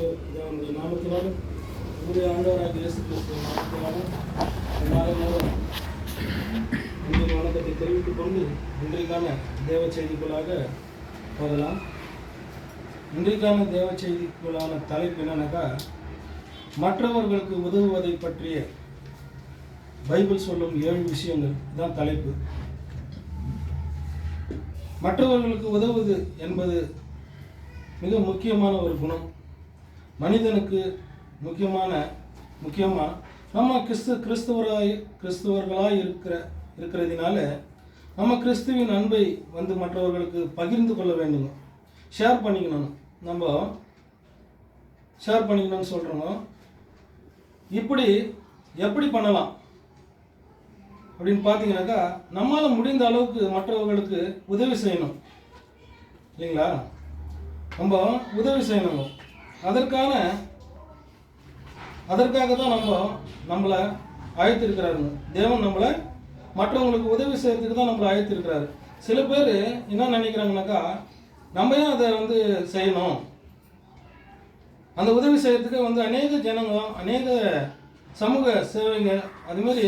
அவனுடைய நாமத்தினாலும் உங்களுடைய ஆண்டவராக இயேசு கிறிஸ்துவின் நாமத்தினாலும் நேரம் உங்களுடைய வணக்கத்தை தெரிவித்துக் கொண்டு இன்றைக்கான தேவ செய்திக்குள்ளாக போகலாம். இன்றைக்கான தேவ செய்திக்குள்ளான தலைப்பு என்னன்னாக்கா, மற்றவர்களுக்கு உதவுவதை பற்றிய பைபிள் சொல்லும் 7 விஷயங்கள் தான் தலைப்பு. மற்றவர்களுக்கு உதவுவது என்பது மிக முக்கியமான ஒரு குணம். மனிதனுக்கு முக்கியமாக நம்ம கிறிஸ்தவர்களாய் இருக்கிறதுனால நம்ம கிறிஸ்துவின் அன்பை மற்றவர்களுக்கு பகிர்ந்து கொள்ள வேண்டும், ஷேர் பண்ணிக்கணும். நம்ம ஷேர் பண்ணிக்கணும்னு சொல்கிறோம். இப்படி எப்படி பண்ணலாம் அப்படின்னு பார்த்தீங்கன்னாக்கா, நம்மளால் முடிந்த அளவுக்கு மற்றவர்களுக்கு உதவி செய்யணும் இல்லைங்களா? நம்ம உதவி செய்யணும். அதற்காக தான் நம்மளை அழைத்திருக்கிறாருங்க. தேவன் நம்மளை மற்றவங்களுக்கு உதவி செய்கிறதுக்கு தான் நம்மளை அழைத்திருக்கிறாரு. சில பேர் என்ன நினைக்கிறாங்கனாக்கா, நம்ம ஏன் அதை செய்யணும், அந்த உதவி செய்கிறதுக்கு அநேக ஜனங்க, அநேக சமூக சேவைங்க அதுமாரி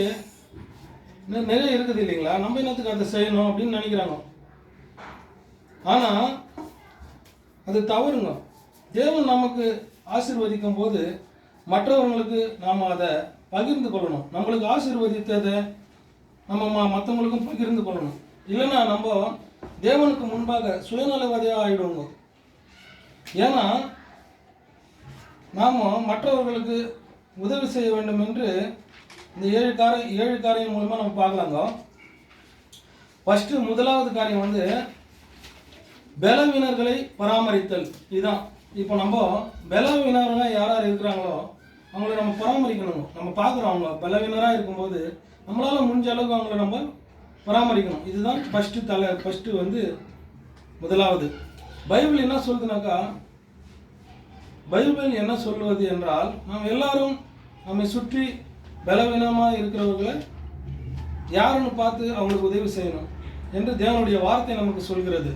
நிறைய இருக்குது இல்லைங்களா, நம்ம என்னத்துக்கு அதை செய்யணும் அப்படின்னு நினைக்கிறாங்க. ஆனால் அது தவறுங்க. தேவன் நமக்கு ஆசீர்வதிக்கும் போது மற்றவர்களுக்கு நாம் அதை பகிர்ந்து கொள்ளணும். நம்மளுக்கு ஆசீர்வதித்ததை நம்ம மற்றவங்களுக்கும் பகிர்ந்து கொள்ளணும். இல்லைன்னா நம்ம தேவனுக்கு முன்பாக சுயநலவாதியாக ஆகிடுவோங்க. ஏன்னா நாம் மற்றவர்களுக்கு உதவி செய்ய வேண்டும் என்று இந்த 7 காரியம் மூலமாக நம்ம பார்க்கலாங்க. ஃபஸ்ட்டு முதலாவது காரியம் பலவீனர்களை பராமரித்தல். இதுதான். இப்போ நம்ம பலவீனர்கள் யார் இருக்கிறாங்களோ அவங்கள நம்ம பராமரிக்கணும். நம்ம பார்க்குறோம், அவங்க பலவீனராக இருக்கும்போது நம்மளால் முடிஞ்ச அளவுக்கு அவங்கள நம்ம பராமரிக்கணும். இதுதான் ஃபஸ்ட்டு முதலாவது. பைபிள் என்ன சொல்லுதுனாக்கா, பைபிள் என்ன சொல்லுவது என்றால், நாம் எல்லாரும் நம்மை சுற்றி பலவீனமாக இருக்கிறவர்களை யாருன்னு பார்த்து அவங்களுக்கு உதவி செய்யணும் என்று தேவனுடைய வார்த்தை நமக்கு சொல்கிறது.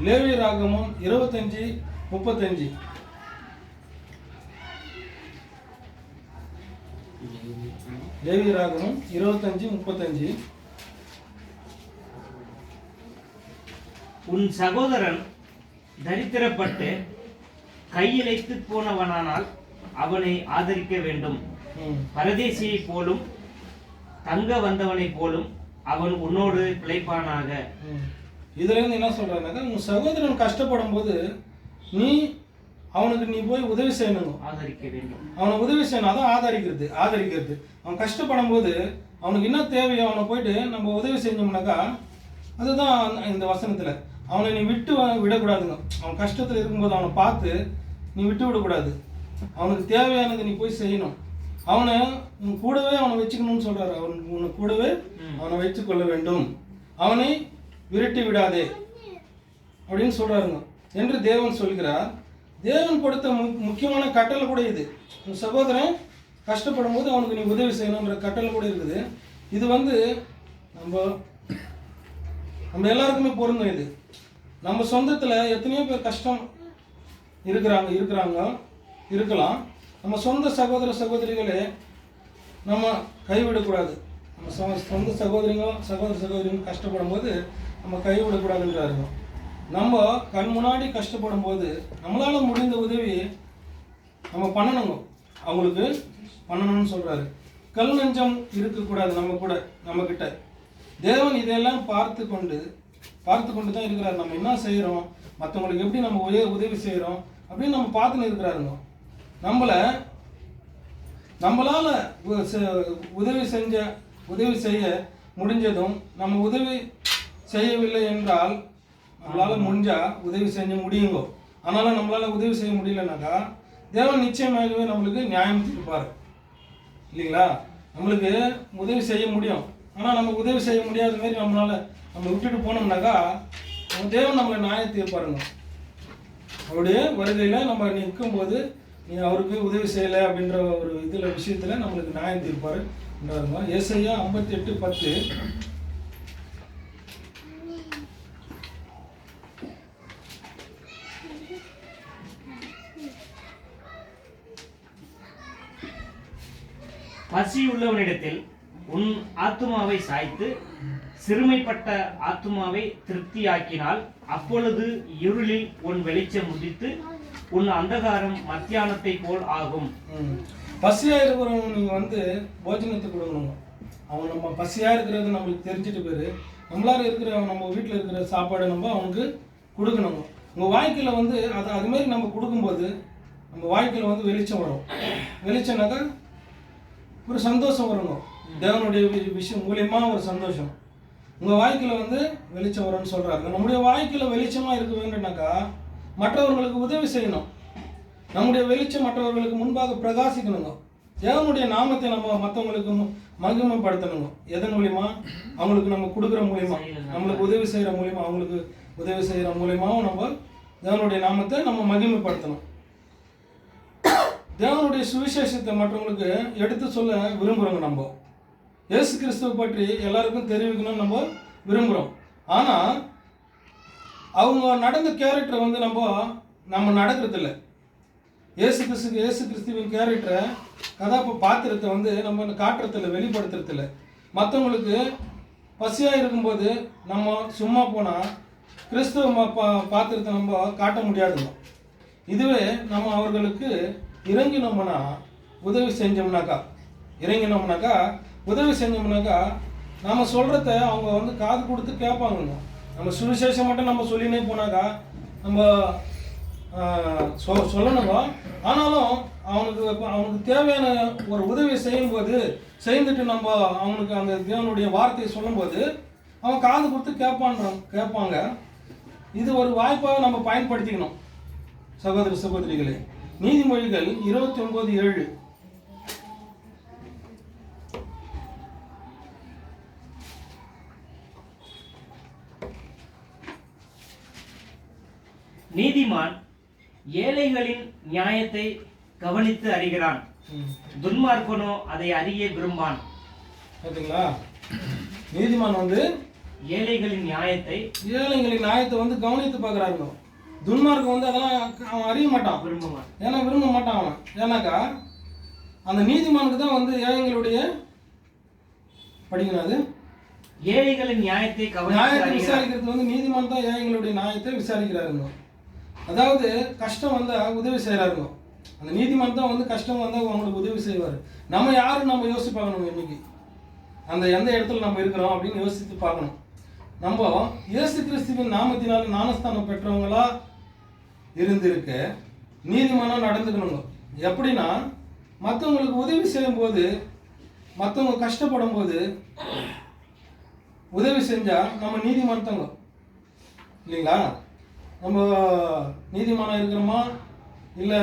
லேவியராகமம் 25:35. லேவியராகமம் 25:35. உன் சகோதரன் தரித்திரப்பட்டு கையிழைத்து போனவனானால் அவனை ஆதரிக்க வேண்டும். பரதேசியை போலும் தங்க வந்தவனை போலும் அவன் உன்னோடு பிழைப்பானாக. இதுல இருந்து என்ன சொல்றாருனாக்கா, உன் சகோதரன் கஷ்டப்படும் போது அவனுக்கு போய் உதவி செய்யணும், ஆதரிக்க வேண்டும். அவனை உதவி செய்யணும். அதான் ஆதரிக்கிறது. அவன் கஷ்டப்படும் போது அவனுக்கு என்ன தேவையோ அவனை போயிட்டு நம்ம உதவி செஞ்சோம்னாக்கா, அதுதான் இந்த வசனத்துல. அவனை நீ விடக்கூடாதுங்க. அவன் கஷ்டத்துல இருக்கும்போது அவனை பார்த்து நீ விட்டு விடக்கூடாது. அவனுக்கு தேவையானது நீ போய் செய்யணும். அவனை உன் கூடவே அவனை வச்சுக்கணும்னு சொல்றாரு. உன்னை கூடவே அவனை வைத்து கொள்ள வேண்டும், அவனை விரட்டி விடாதே அப்படின்னு சொல்றாருங்க என்று தேவன் சொல்கிறார். தேவன் கொடுத்த முக்கியமான கட்டளை கூட இது. உன் சகோதரன் கஷ்டப்படும் போது அவனுக்கு நீ உதவி செய்யணுன்ற கட்டளை கூட இருக்குது. இது நம்ம எல்லாருக்குமே பொருந்தும். இது நம்ம சொந்தத்தில் எத்தனையோ பேர் கஷ்டம் இருக்கலாம். நம்ம சொந்த சகோதர சகோதரிகளே நம்ம கைவிடக்கூடாது. நம்ம சொந்த சகோதர சகோதரிங்க கஷ்டப்படும் போது நம்ம கைவிடக்கூடாதுன்றாருங்க. நம்ம கண் முன்னாடி கஷ்டப்படும் போது நம்மளால் முடிந்த உதவி நம்ம அவங்களுக்கு பண்ணணும்னு சொல்கிறாரு. கல் நெஞ்சம் இருக்கக்கூடாது நம்ம கிட்ட. தேவன் இதெல்லாம் பார்த்து கொண்டு தான் இருக்கிறாரு. நம்ம என்ன செய்கிறோம், மற்றவங்களுக்கு எப்படி நம்ம உதவி செய்கிறோம் அப்படின்னு நம்ம பார்த்துன்னு இருக்கிறாருங்க. நம்மளால் உதவி செய்ய முடிஞ்சதும், நம்ம உதவி செய்யவில்லை என்றால் நம்மளால் முடிஞ்சால் உதவி செஞ்ச முடியுங்கோ. ஆனாலும் நம்மளால் உதவி செய்ய முடியலனாக்கா தேவன் நிச்சயமாகவே நம்மளுக்கு நியாயம் தீர்ப்பார் இல்லைங்களா? நம்மளுக்கு உதவி செய்ய முடியும், ஆனால் நம்ம உதவி செய்ய முடியாத மாரி நம்ம விட்டுட்டு போனோம்னாக்கா தேவன் நம்மளை நியாயம் தீர்ப்பாருங்க. அவருடைய வருகையில் நம்ம நிற்கும்போது நீ அவருக்கு உதவி செய்யலை அப்படின்ற ஒரு விஷயத்தில் நம்மளுக்கு நியாயம் தீர்ப்பார் என்றாருங்க. ஏசாயா 58:10. பசியுள்ளவனிடத்தில் உன் ஆத்துமாவை சாய்த்து சிறுமைப்பட்ட ஆத்துமாவை திருப்தியாக்கினால் அப்பொழுது இருளில் உன் வெளிச்சம் உதித்து உன் அந்தகாரம் மத்தியானத்தை போல் ஆகும். பசியா இருக்கிறவங்க நீங்க வந்து போஜனத்தை கொடுக்கணும். அவன் நம்ம பசியா இருக்கிறது நம்மளுக்கு தெரிஞ்சுட்டு போயிரு, நம்மளால இருக்கிற நம்ம வீட்டில் இருக்கிற சாப்பாடு நம்ம அவனுக்கு கொடுக்கணும். உங்கள் வாழ்க்கையில் வந்து அது மாதிரி நம்ம கொடுக்கும்போது நம்ம வாழ்க்கையில் வந்து வெளிச்சம் வரும். வெளிச்சம்னாக்கா ஒரு சந்தோஷம் வரணும். தேவனுடைய விஷயம் மூலியமா ஒரு சந்தோஷம் உங்கள் வாழ்க்கையில் வந்து வெளிச்சம் வரும்னு சொல்கிறாங்க. நம்முடைய வாழ்க்கையில் வெளிச்சமாக இருக்க வேண்டும்னாக்கா மற்றவர்களுக்கு உதவி செய்யணும். நம்முடைய வெளிச்சம் மற்றவர்களுக்கு முன்பாக பிரகாசிக்கணுங்க. தேவனுடைய நாமத்தை நம்ம மற்றவங்களுக்கு மகிமைப்படுத்தணுங்க. எதன் மூலியமா? அவங்களுக்கு நம்ம கொடுக்குற மூலியமா, நம்மளுக்கு உதவி செய்கிற மூலியமா, அவங்களுக்கு உதவி செய்கிற மூலியமாவும் நம்ம தேவனுடைய நாமத்தை நம்ம மகிமைப்படுத்தணும். தேவனுடைய சுவிசேஷத்தை மற்றவங்களுக்கு எடுத்து சொல்ல விரும்புகிறோங்க. நம்ம இயேசு கிறிஸ்துவை பற்றி எல்லாருக்கும் தெரிவிக்கணும்னு நம்ம விரும்புகிறோம். ஆனால் அவங்க நடந்த கேரக்டரை வந்து நம்ம நடக்கிறதில்ல. இயேசு கிறிஸ்துவின் கேரக்டரை பாத்திரத்தை வந்து நம்ம காட்டுறதில்ல, வெளிப்படுத்துறதில்ல. மற்றவங்களுக்கு பசியாக இருக்கும்போது நம்ம சும்மா போனால் கிறிஸ்துவ பாத்திரத்தை நம்ம காட்ட முடியாதுங்க. இதுவே நம்ம அவர்களுக்கு இறங்கினோம்னா உதவி செஞ்சோம்னாக்கா நம்ம சொல்கிறத அவங்க வந்து காது கொடுத்து கேட்பாங்க. நம்ம சுவிசேஷம் மட்டும் நம்ம சொல்லினே போனாக்கா நம்ம சொல்லணுங்க. ஆனாலும் அவனுக்கு தேவையான ஒரு உதவி செய்துட்டு நம்ம அவனுக்கு அந்த தேவனுடைய வார்த்தையை சொல்லும்போது அவன் காது கொடுத்து கேட்பாங்க. இது ஒரு வாய்ப்பாக நம்ம பயன்படுத்திக்கணும். சகோதர சகோதரிகளே, நீதிமொழிகள் 29:7. நீதிமான் ஏழைகளின் நியாயத்தை கவனித்து அறிகிறான், துன்மார்க்கனோ அதை அறிய விரும்பான். பார்த்தீங்களா? நீதிமான் வந்து ஏழைகளின் நியாயத்தை வந்து கவனித்து பார்க்குறாருங்க. துன்மார்க்கம் வந்து அதெல்லாம் அவன் அறிய மாட்டான், விரும்ப மாட்டான் அவன். ஏன்னாக்கா அந்த நீதிமானுக்கு தான் வந்து ஏழைகளுடைய படிக்கணும். ஏழைகளின் நியாயத்தை விசாரிக்கிறது வந்து நீதிமான் தான் ஏழைகளுடைய நியாயத்தை விசாரிக்கிறாருங்க. அதாவது கஷ்டம் வந்தால் உதவி செய்கிறாருங்க. அந்த நீதிமான் தான் வந்து கஷ்டம் வந்தால் அவங்களுக்கு உதவி செய்வார். நம்ம யாரும் நம்ம யோசிச்சு பார்க்கணும். இன்னைக்கு அந்த எந்த இடத்துல நம்ம இருக்கிறோம் அப்படின்னு யோசித்து பார்க்கணும். நம்ம இயேசு கிறிஸ்துவின் நாமத்தினால் ஞானஸ்தானம் பெற்றவங்களா இருந்திருக்க நீதிமானம் நடந்துக்கணுங்க. எப்படின்னா மற்றவங்களுக்கு உதவி செய்யும் போது, மற்றவங்க கஷ்டப்படும் போது உதவி செஞ்சா நம்ம நீதிமான் தாங்க, இல்லைங்களா? நம்ம நீதிமானம் இருக்கிறோமா இல்லை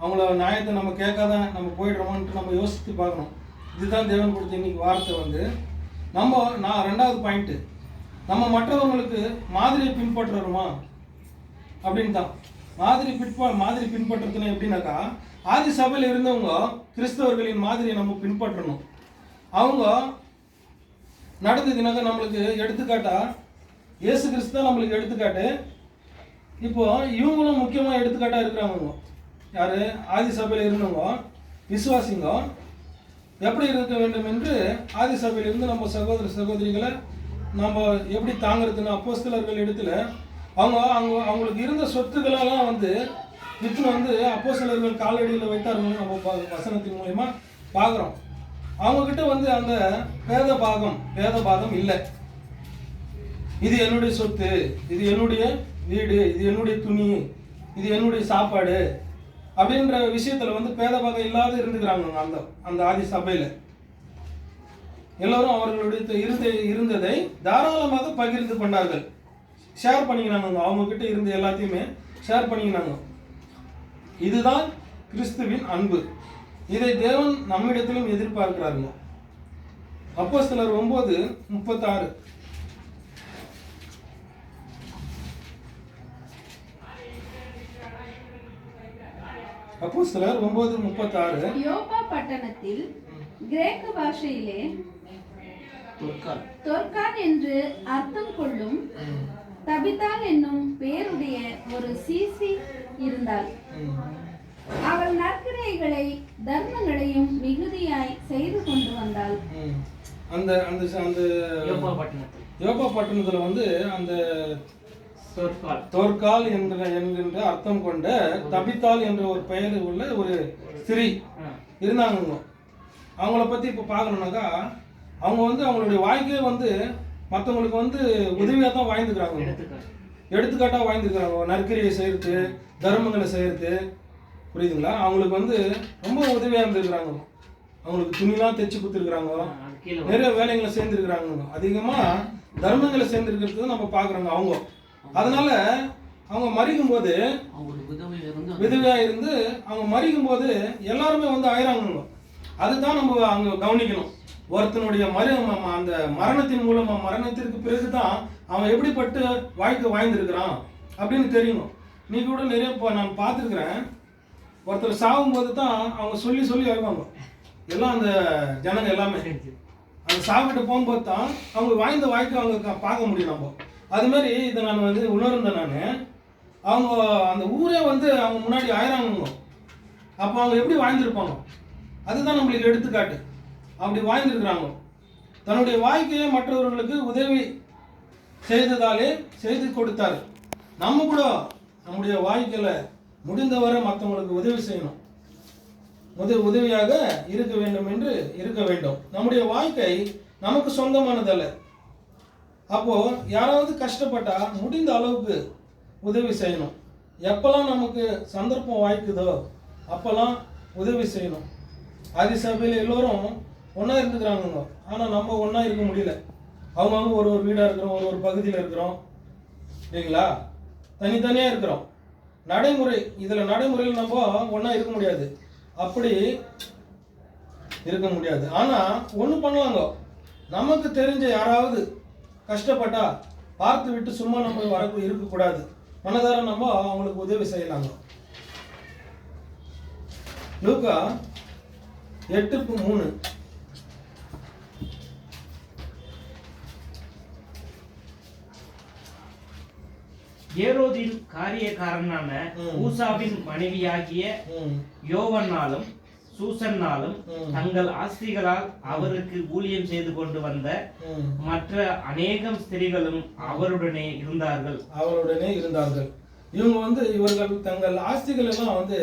அவங்கள நியாயத்தை நம்ம கேட்காத நம்ம போயிடுறோமான்ட்டு நம்ம யோசித்து பார்க்கணும். இதுதான் தேவன் கொடுத்த இன்னைக்கு வார்த்தை வந்து நான் 2வது பாயிண்ட்டு, நம்ம மற்றவங்களுக்கு மாதிரியை பின்பற்றுறோமா அப்படின்னு தான். மாதிரி பின்பற்றுறதுன்னு எப்படின்னாக்கா ஆதி சபையில் இருந்தவங்க கிறிஸ்தவர்களின் மாதிரியை நம்ம பின்பற்றணும். அவங்க நடந்ததுனாக்கா நம்மளுக்கு எடுத்துக்காட்டா இயேசு கிறிஸ்து தான் நம்மளுக்கு எடுத்துக்காட்டு. இப்போ இவங்களும் முக்கியமாக எடுத்துக்காட்டாக இருக்கிறாங்க. யார்? ஆதி சபையில் இருந்தவங்க விசுவாசிங்க எப்படி இருக்க வேண்டும் என்று ஆதி சபையிலிருந்து நம்ம சகோதர சகோதரிகளை நம்ம எப்படி தாங்கிறதுன்னு அப்போஸ்தலர்கள் இடத்துல அவங்களுக்கு இருந்த சொத்துக்களெல்லாம் வந்து வித்துன்னு வந்து அப்போஸ்தலர்கள் காலடியில் வைத்தார்கள். நம்ம வசனத்தின் மூலமா பார்க்குறோம். அவங்கக்கிட்ட வந்து அந்த பேதபாதம் இல்லை. இது என்னுடைய சொத்து, இது என்னுடைய வீடு, இது என்னுடைய துணி, இது என்னுடைய சாப்பாடு அப்படின்ற விஷயத்துல வந்து பேதபாதம் இல்லாத இருந்துக்கிறாங்க. அந்த ஆதி சபையில எல்லாரும் அவர்களுடைய இருந்ததை தாராளமாக பகிர்ந்து கொண்டார்கள், ஷேர் பண்ணிக்கிறாங்க. அவங்க கிட்ட இருந்த எல்லாத்தையுமே ஷேர் பண்ணிக்கிறாங்க. இதுதான் கிறிஸ்துவின் அன்பு. இதை தேவன் நம்மிடத்திலும் எதிர்பார்க்கிறாருங்க. அப்போஸ்தலர் 9:36. அப்போஸ்தலர் 9:36. யோப்பா பட்டணத்தில் கிரேக்க பாஷையிலே தொர்கான் என்று அர்த்தம் கொள்ளும் தபிதாள் என்னும் பெயருடைய ஒரு சீசி இருந்தாள். அவள் நற்கிரைகளை தர்மங்களையும் மிகுதியாய் செய்து அந்த அந்த அந்த யோப்பா பட்டணத்தில் யோப்பா பட்டணத்துல வந்து அந்த தோற்கால் என்கின்ற அர்த்தம் கொண்ட தபித்தாள் என்ற ஒரு பெயர் உள்ள ஒரு ஸ்திரீ இருந்தாங்க. அவங்கள பத்தி இப்ப பார்க்கணும்னாக்கா அவங்க வந்து அவங்களுடைய வாழ்க்கையே வந்து மற்றவங்களுக்கு வந்து உதவியா தான் வாழ்ந்துக்கிறாங்க, எடுத்துக்காட்டா வாழ்ந்துக்கிறாங்க. நற்கிரியை செய்யறது, தர்மங்களை செய்யறது, புரியுதுங்களா? அவங்களுக்கு வந்து ரொம்ப உதவியா இருந்திருக்கிறாங்க. அவங்களுக்கு துணிலாம் தைச்சு கொடுத்துருக்குறாங்க, நிறைய வேலைகளை சேர்ந்துருக்குறாங்க, அதிகமா தர்மங்களை சேர்ந்துருக்கிறது நம்ம பாக்குறோங்க. அவங்க அதனால அவங்க மறிக்கும் போது விதவையா இருந்து அவங்க மறிக்கும் போது எல்லாருமே வந்து ஆயிராங்க. அதுதான் நம்ம அங்க கவனிக்கணும். ஒருத்தனுடைய அந்த மரணத்தின் மூலமா மரணத்திற்கு பிறகுதான் அவன் எப்படிப்பட்டு வாழ்க்கை வாழ்ந்திருக்கிறான் அப்படின்னு தெரியணும். நீ கூட நிறைய நான் பார்த்துருக்குறேன், ஒருத்தர் சாகும் போது தான் அவங்க சொல்லி சொல்லி அழுவாங்க எல்லாம், அந்த ஜனங்க எல்லாமே அந்த சாப்பிட்டு போகும்போது தான் அவங்க வாழ்ந்த வாழ்க்கை அவங்க பார்க்க முடியும். நம்ம அது மாதிரி இதை நான் வந்து உணர்ந்தேன். நான் அவங்க அந்த ஊரே வந்து அவங்க முன்னாடி ஆயிராங்க. அப்போ அவங்க எப்படி வாழ்ந்திருப்பாங்க, அதுதான் நம்மளுக்கு எடுத்துக்காட்டு. அப்படி வாழ்ந்திருக்கிறாங்க. தன்னுடைய வாழ்க்கையை மற்றவர்களுக்கு உதவி செய்ததாலே செய்து கொடுத்தார். நம்ம கூட நம்முடைய வாழ்க்கையில முடிந்தவரை மற்றவங்களுக்கு உதவி செய்யணும், உதவியாக இருக்க வேண்டும் என்று இருக்க வேண்டும். நம்முடைய வாழ்க்கை நமக்கு சொந்தமானதல்ல. அப்போ யாராவது கஷ்டப்பட்டா முடிந்த அளவுக்கு உதவி செய்யணும். எப்பெல்லாம் நமக்கு சந்தர்ப்பம் வாய்க்குதோ அப்பெல்லாம் உதவி செய்யணும். ஆதி சபையில் எல்லோரும் ஒன்றா இருந்துக்கிறாங்க, ஆனால் நம்ம ஒன்றா இருக்க முடியல. அவங்கவுங்க ஒரு ஒரு வீடாக இருக்கிறோம், ஒரு ஒரு பகுதியில் இருக்கிறோம், இல்லைங்களா? தனித்தனியாக இருக்கிறோம். நடைமுறை இதில் நடைமுறையில் நம்ம ஒன்றா இருக்க முடியாது, அப்படி இருக்க முடியாது. ஆனால் ஒன்று பண்ணலாங்க, நமக்கு தெரிஞ்ச யாராவது கஷ்டப்பட்டா பார்த்து விட்டு சும்மா நம்ம இருக்கக்கூடாது, மனதார நம்ம அவங்களுக்கு உதவி செய்யலாங்க. லூக்கா 8:3 ஏரோதின் காரியக்காரனான ஊசாவின் மனைவியாகிய யோவன்னாலும் சூசன்னாலும் தங்கள் ஆஸ்திகளால் அவருக்கு ஊழியம் செய்து கொண்டு வந்த மற்ற அநேகம் ஸ்திரீகளும் அவருடனே இருந்தார்கள். இவங்க வந்து இவர்கள் தங்கள் ஆஸ்திகள் எல்லாம் வந்து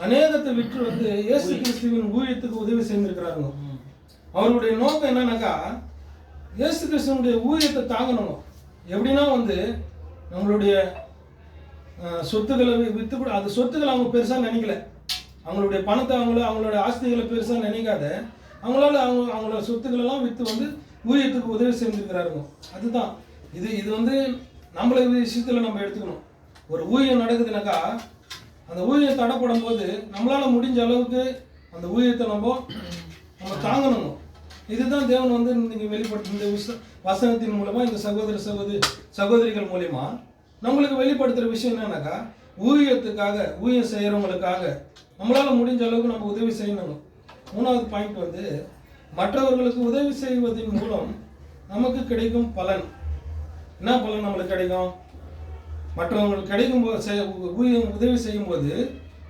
அநேகத்தை விற்று வந்து இயேசு கிறிஸ்துவின் ஊழியத்துக்கு உதவி செய்திருக்கிறாங்க. அவருடைய நோக்கம் என்னன்னாக்கா இயேசு கிறிஸ்துவனுடைய ஊழியத்தை தாங்கணும். எப்படின்னா வந்து நம்மளுடைய சொத்துக்களை விற்று கூட, அது சொத்துக்களை அவங்க பெருசா நினைக்கல, அவங்களுடைய பணத்தை அவங்களோட ஆஸ்திகளை பெருசா நினைக்காத அவங்களால அவங்களோட சொத்துக்கள் எல்லாம் விற்று வந்து ஊழியத்துக்கு உதவி செஞ்சிருக்கிறாருங்க. அதுதான் இது வந்து நம்மள விஷயத்துல நம்ம எடுத்துக்கணும். ஒரு ஊழியம் நடக்குதுனாக்கா அந்த ஊழியம் தடைப்படும் போது நம்மளால முடிஞ்ச அளவுக்கு அந்த ஊழியத்தை நம்ம தாங்கணும். இதுதான் தேவன் வந்து இன்னைக்கு வெளிப்படுத்த இந்த வசனத்தின் மூலமா இந்த சகோதரிகள் மூலமா நம்மளுக்கு வெளிப்படுத்துற விஷயம் என்னன்னாக்கா ஊழியத்துக்காக, ஊழியம் செய்யறவங்களுக்காக நம்மளால முடிஞ்ச அளவுக்கு நம்ம உதவி செய்யணும். 3வது பாயிண்ட் வந்து மற்றவர்களுக்கு உதவி செய்வதன் மூலம் நமக்கு கிடைக்கும் பலன். என்ன பலன் நம்மளுக்கு கிடைக்கும்? மற்றவங்களுக்கு கிடைக்கும் போது உதவி செய்யும் போது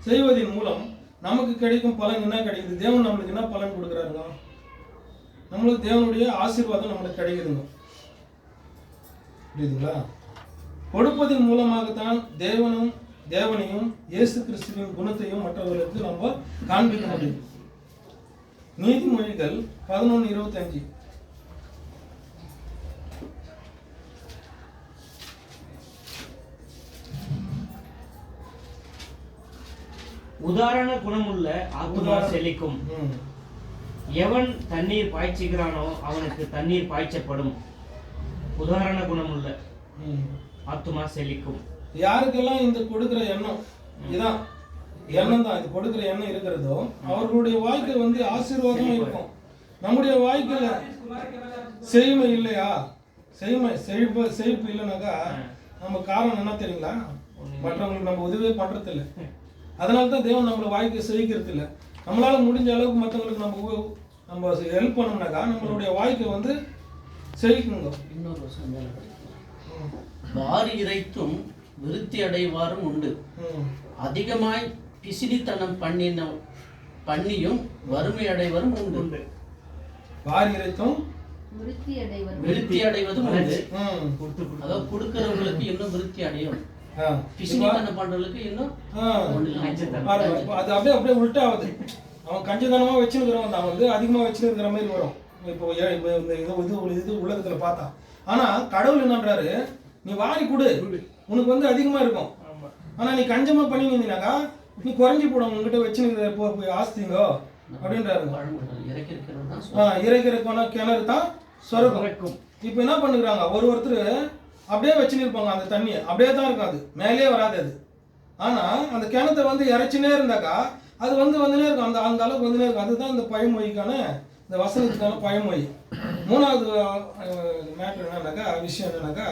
செய்வதன் மூலம் நமக்கு கிடைக்கும் பலன் என்ன கிடைக்குது? தேவன் நம்மளுக்கு என்ன பலன் கொடுக்குறாருங்க? நம்மளுக்கு தேவனுடைய ஆசீர்வாதம் நம்மளுக்கு கிடைக்குதுங்க. புரியுதுங்களா? கொடுப்பதன் மூலமாகத்தான் தேவனையும் இயேசு கிறிஸ்துவின் குணத்தையும் மற்றவர்களுக்கு நம்ம காண்பிக்க முடியும். நீதிமொழிகள் 11:25. உதாரண குணமுள்ள ஆத்துமா செழிக்கும். எவன் தண்ணீர் பாய்ச்சுகிறானோ அவனுக்கு தண்ணீர் பாய்ச்சப்படும். உதாரண குணமுள்ள ஆத்துமா செழிக்கும். யாருக்கெல்லாம் இந்த கொடுக்கிற எண்ணம், இதான் எண்ணம் தான், இது கொடுக்கிற எண்ணம் இருக்கிறதோ அவர்களுடைய வாழ்க்கை வந்து ஆசீர்வாதமா இருக்கும். நம்முடைய வாழ்க்கையில செழிமை இல்லையா, செழிப்பு இல்லைனாக்கா நம்ம காரணம் என்ன தெரியுங்களா? மற்றவங்களுக்கு நம்ம உதவியே பண்றது இல்லை. அதனால தான் தேவன் நம்மள வாழ்க்கையை செழிக்கிறது இல்லை. நம்மளால முடிஞ்ச அளவுக்கு மற்றவங்களுக்கு நம்ம ஹெல்ப் பண்ணோம்னாக்கா நம்மளுடைய வாழ்க்கை வந்து செழிக்குங்க. இன்னொரு வாரி இறைத்தும் விருத்தி அடைவாரும் உண்டு, அதிகமாய் பிசினித்தனம் பண்ணியும் வறுமை அடைவரும் உண்டு. வாரி இறைத்தும் விருத்தி அடைவது விருத்தி அடைவதும் உண்டு. கொடுத்து அதாவது கொடுக்கிறவங்களுக்கு இன்னும் விருத்தி அடையும், ஆ. பிசினித்தனம் பண்றவங்களுக்கு இன்னும் பாருங்க, இப்ப அது அப்படியே அப்படியே உல்ட்டா ஆகுது. அவன் கஞ்சதனமா வச்சுருக்கிறவன் தான் வந்து அதிகமா வச்சுருக்கிற மாதிரி வரும். இப்போ இந்த இது உலகத்துல பார்த்தா. ஆனா கடவுள் என்னன்றாரு, நீ வாரி கொடு, உனக்கு வந்து அதிகமா இருக்கும். ஆனா நீ கஞ்சமா பண்ணி நின்னாக்கா நீ குறைஞ்சி போடும், உங்ககிட்ட வச்சுருக்கிற ஆஸ்திங்கோ அப்படின்றாரு. இறைக்கிறதுக்கான கிணறு தான் சொர்க்கம். இப்போ என்ன பண்ணுறாங்க, ஒருத்தர் அப்படியே வச்சுன்னு இருப்பாங்க, அந்த தண்ணி அப்படியே தான் இருக்காது, மேலே வராது அது. ஆனா அந்த கிணத்தை வந்து இறைச்சினே இருந்தாக்கா அது வந்துனே இருக்கும், அந்த அளவுக்கு வந்துனே இருக்கும். அதுதான் இந்த பழமொழிக்கான, இந்த வசனத்துக்கான பழமொழி. மூணாவது மேட்ரு என்னன்னாக்கா, விஷயம் என்னன்னாக்கா,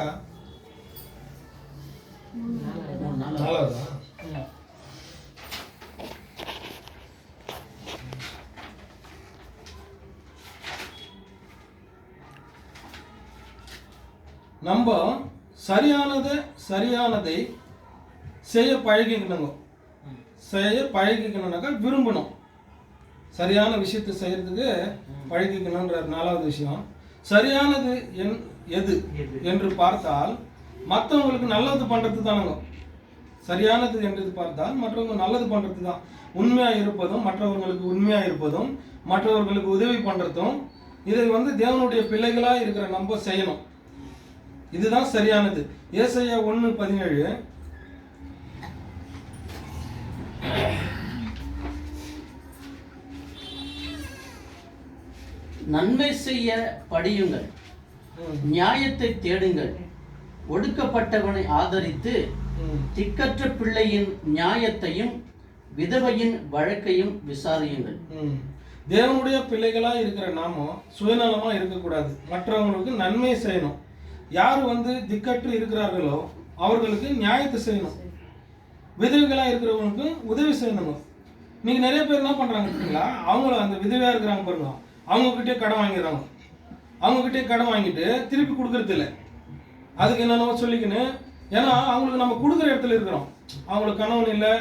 நாலாவதா நம்ம சரியானதை செய்ய பழகிக்கணும்னாக்கா விரும்பணும். சரியான விஷயத்தை செய்யறதுக்கு பழகிக்கணும்ன்ற நாலாவது விஷயம். சரியானது எது என்று பார்த்தால் மற்றவங்களுக்கு நல்லது பண்றது தானுங்க. சரியானது என்று பார்த்தால் மற்றவங்க நல்லது பண்றது தான். உண்மையா இருப்பதும், மற்றவர்களுக்கு உண்மையா இருப்பதும், மற்றவர்களுக்கு உதவி பண்றதும், இதை வந்து தேவனுடைய பிள்ளைகளா இருக்கிற நம்ம செய்யணும். இதுதான் சரியானது. ஏசாயா 1:17 நன்மை செய்ய படியுங்கள், நியாயத்தை தேடுங்கள், ஒடுக்கப்பட்டவனை ஆதரித்து திக்கற்ற பிள்ளையின் நியாயத்தையும் விதவையின் வழக்கையும் விசாரியுங்கள். தேவனுடைய பிள்ளைகளா இருக்கிற நாம சுயநலமா இருக்கக்கூடாது, மற்றவங்களுக்கு நன்மை செய்யணும். யார் வந்து திக்கற்று இருக்கிறார்களோ அவர்களுக்கு நியாயத்தை செய்யணும், விதவைகளா இருக்கிறவங்களுக்கு உதவி செய்யணும். நீங்க நிறைய பேர் என்ன பண்றாங்க தெரியுங்களா, அவங்கள அந்த விதவையா இருக்கிறாங்க பாருங்க, அவங்ககிட்டே கடன் வாங்கிடுறாங்க. அவங்ககிட்டே கடன் வாங்கிட்டு திருப்பி கொடுக்கறது இல்லை. அதுக்கு என்னென்னவோ சொல்லிக்கின்னு, ஏன்னா அவங்களுக்கு நம்ம கொடுக்குற இடத்துல இருக்கிறோம், அவங்களுக்கு கணவன் இல்லை,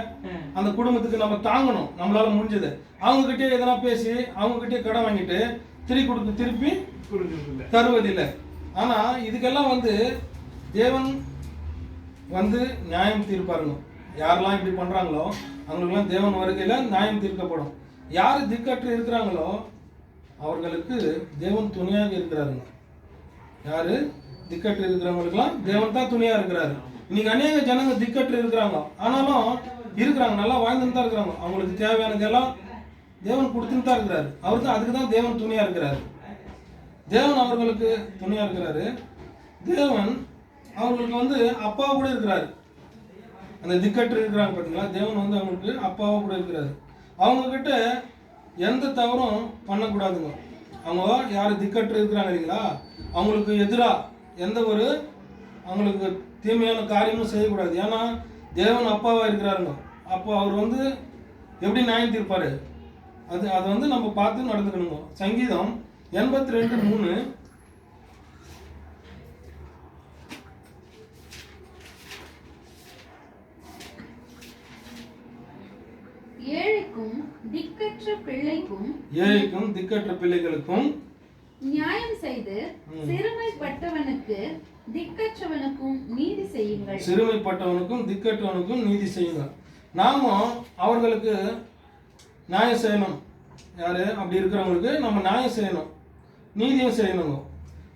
அந்த குடும்பத்துக்கு நம்ம தாங்கணும் நம்மளால முடிஞ்சது. அவங்ககிட்டே எதனா பேசி அவங்ககிட்டே கடன் வாங்கிட்டு திருப்பி தருவதில்லை. ஆனா இதுக்கெல்லாம் வந்து தேவன் வந்து நியாயம் தீர்ப்பாருங்க. யாரெல்லாம் இப்படி பண்றாங்களோ அவங்களுக்கெல்லாம் தேவன் வருகையில நியாயம் தீர்க்கப்படும். யாரு திக்கற்று இருக்கிறாங்களோ அவர்களுக்கு தேவன் துணையாக இருக்கிறாருங்க. யாரு திக்கற்று இருக்கிறவங்களுக்கெல்லாம் தேவன் தான் துணையா இருக்கிறாரு. இன்னைக்கு அநேக ஜனங்க திக்கற்று இருக்கிறாங்க, ஆனாலும் இருக்கிறாங்க, நல்லா வாழ்ந்துன்னு தான் இருக்கிறாங்க. அவங்களுக்கு தேவையானதெல்லாம் தேவன் கொடுத்துன்னு தான் இருக்கிறாரு. அவர் தான், அதுக்கு தான் தேவன் துணையா இருக்கிறாரு. தேவன் அவர்களுக்கு துணையா இருக்கிறாரு. தேவன் அவர்களுக்கு வந்து அப்பாவை கூட இருக்கிறாரு. அந்த திக்கற்று இருக்கிறாங்க பார்த்தீங்களா, தேவன் வந்து அவங்களுக்கு அப்பாவை கூட இருக்கிறாரு. அவங்க கிட்ட எந்த தவறும் பண்ணக்கூடாதுங்க. அவங்க யார் திக்கற்று இருக்கிறாங்க இல்லைங்களா, அவங்களுக்கு எதிராக எந்த ஒரு அவங்களுக்கு தீமையான காரியமும் செய்யக்கூடாது. ஏன்னா தேவன் அப்பாவா இருக்கிறாருங்க. அப்போ அவர் வந்து எப்படி நியாயம் தீர்ப்பாரு, அதை வந்து நம்ம பார்த்து நடந்துக்கணுங்க. சங்கீதம் 82:3 ஏழைக்கும் திக்கற்ற பிள்ளைகளுக்கும் நியாயம் செய்து சிறுமைப்பட்டவனுக்கு திக்கற்றவனுக்கும் நீதி செய்யுங்கள். நாமும் அவர்களுக்கு நியாயம் செய்யணும். யாரு அப்படி இருக்கிறவங்களுக்கு நம்ம நியாயம் செய்யணும், நீதியும் செய்யணுங்க.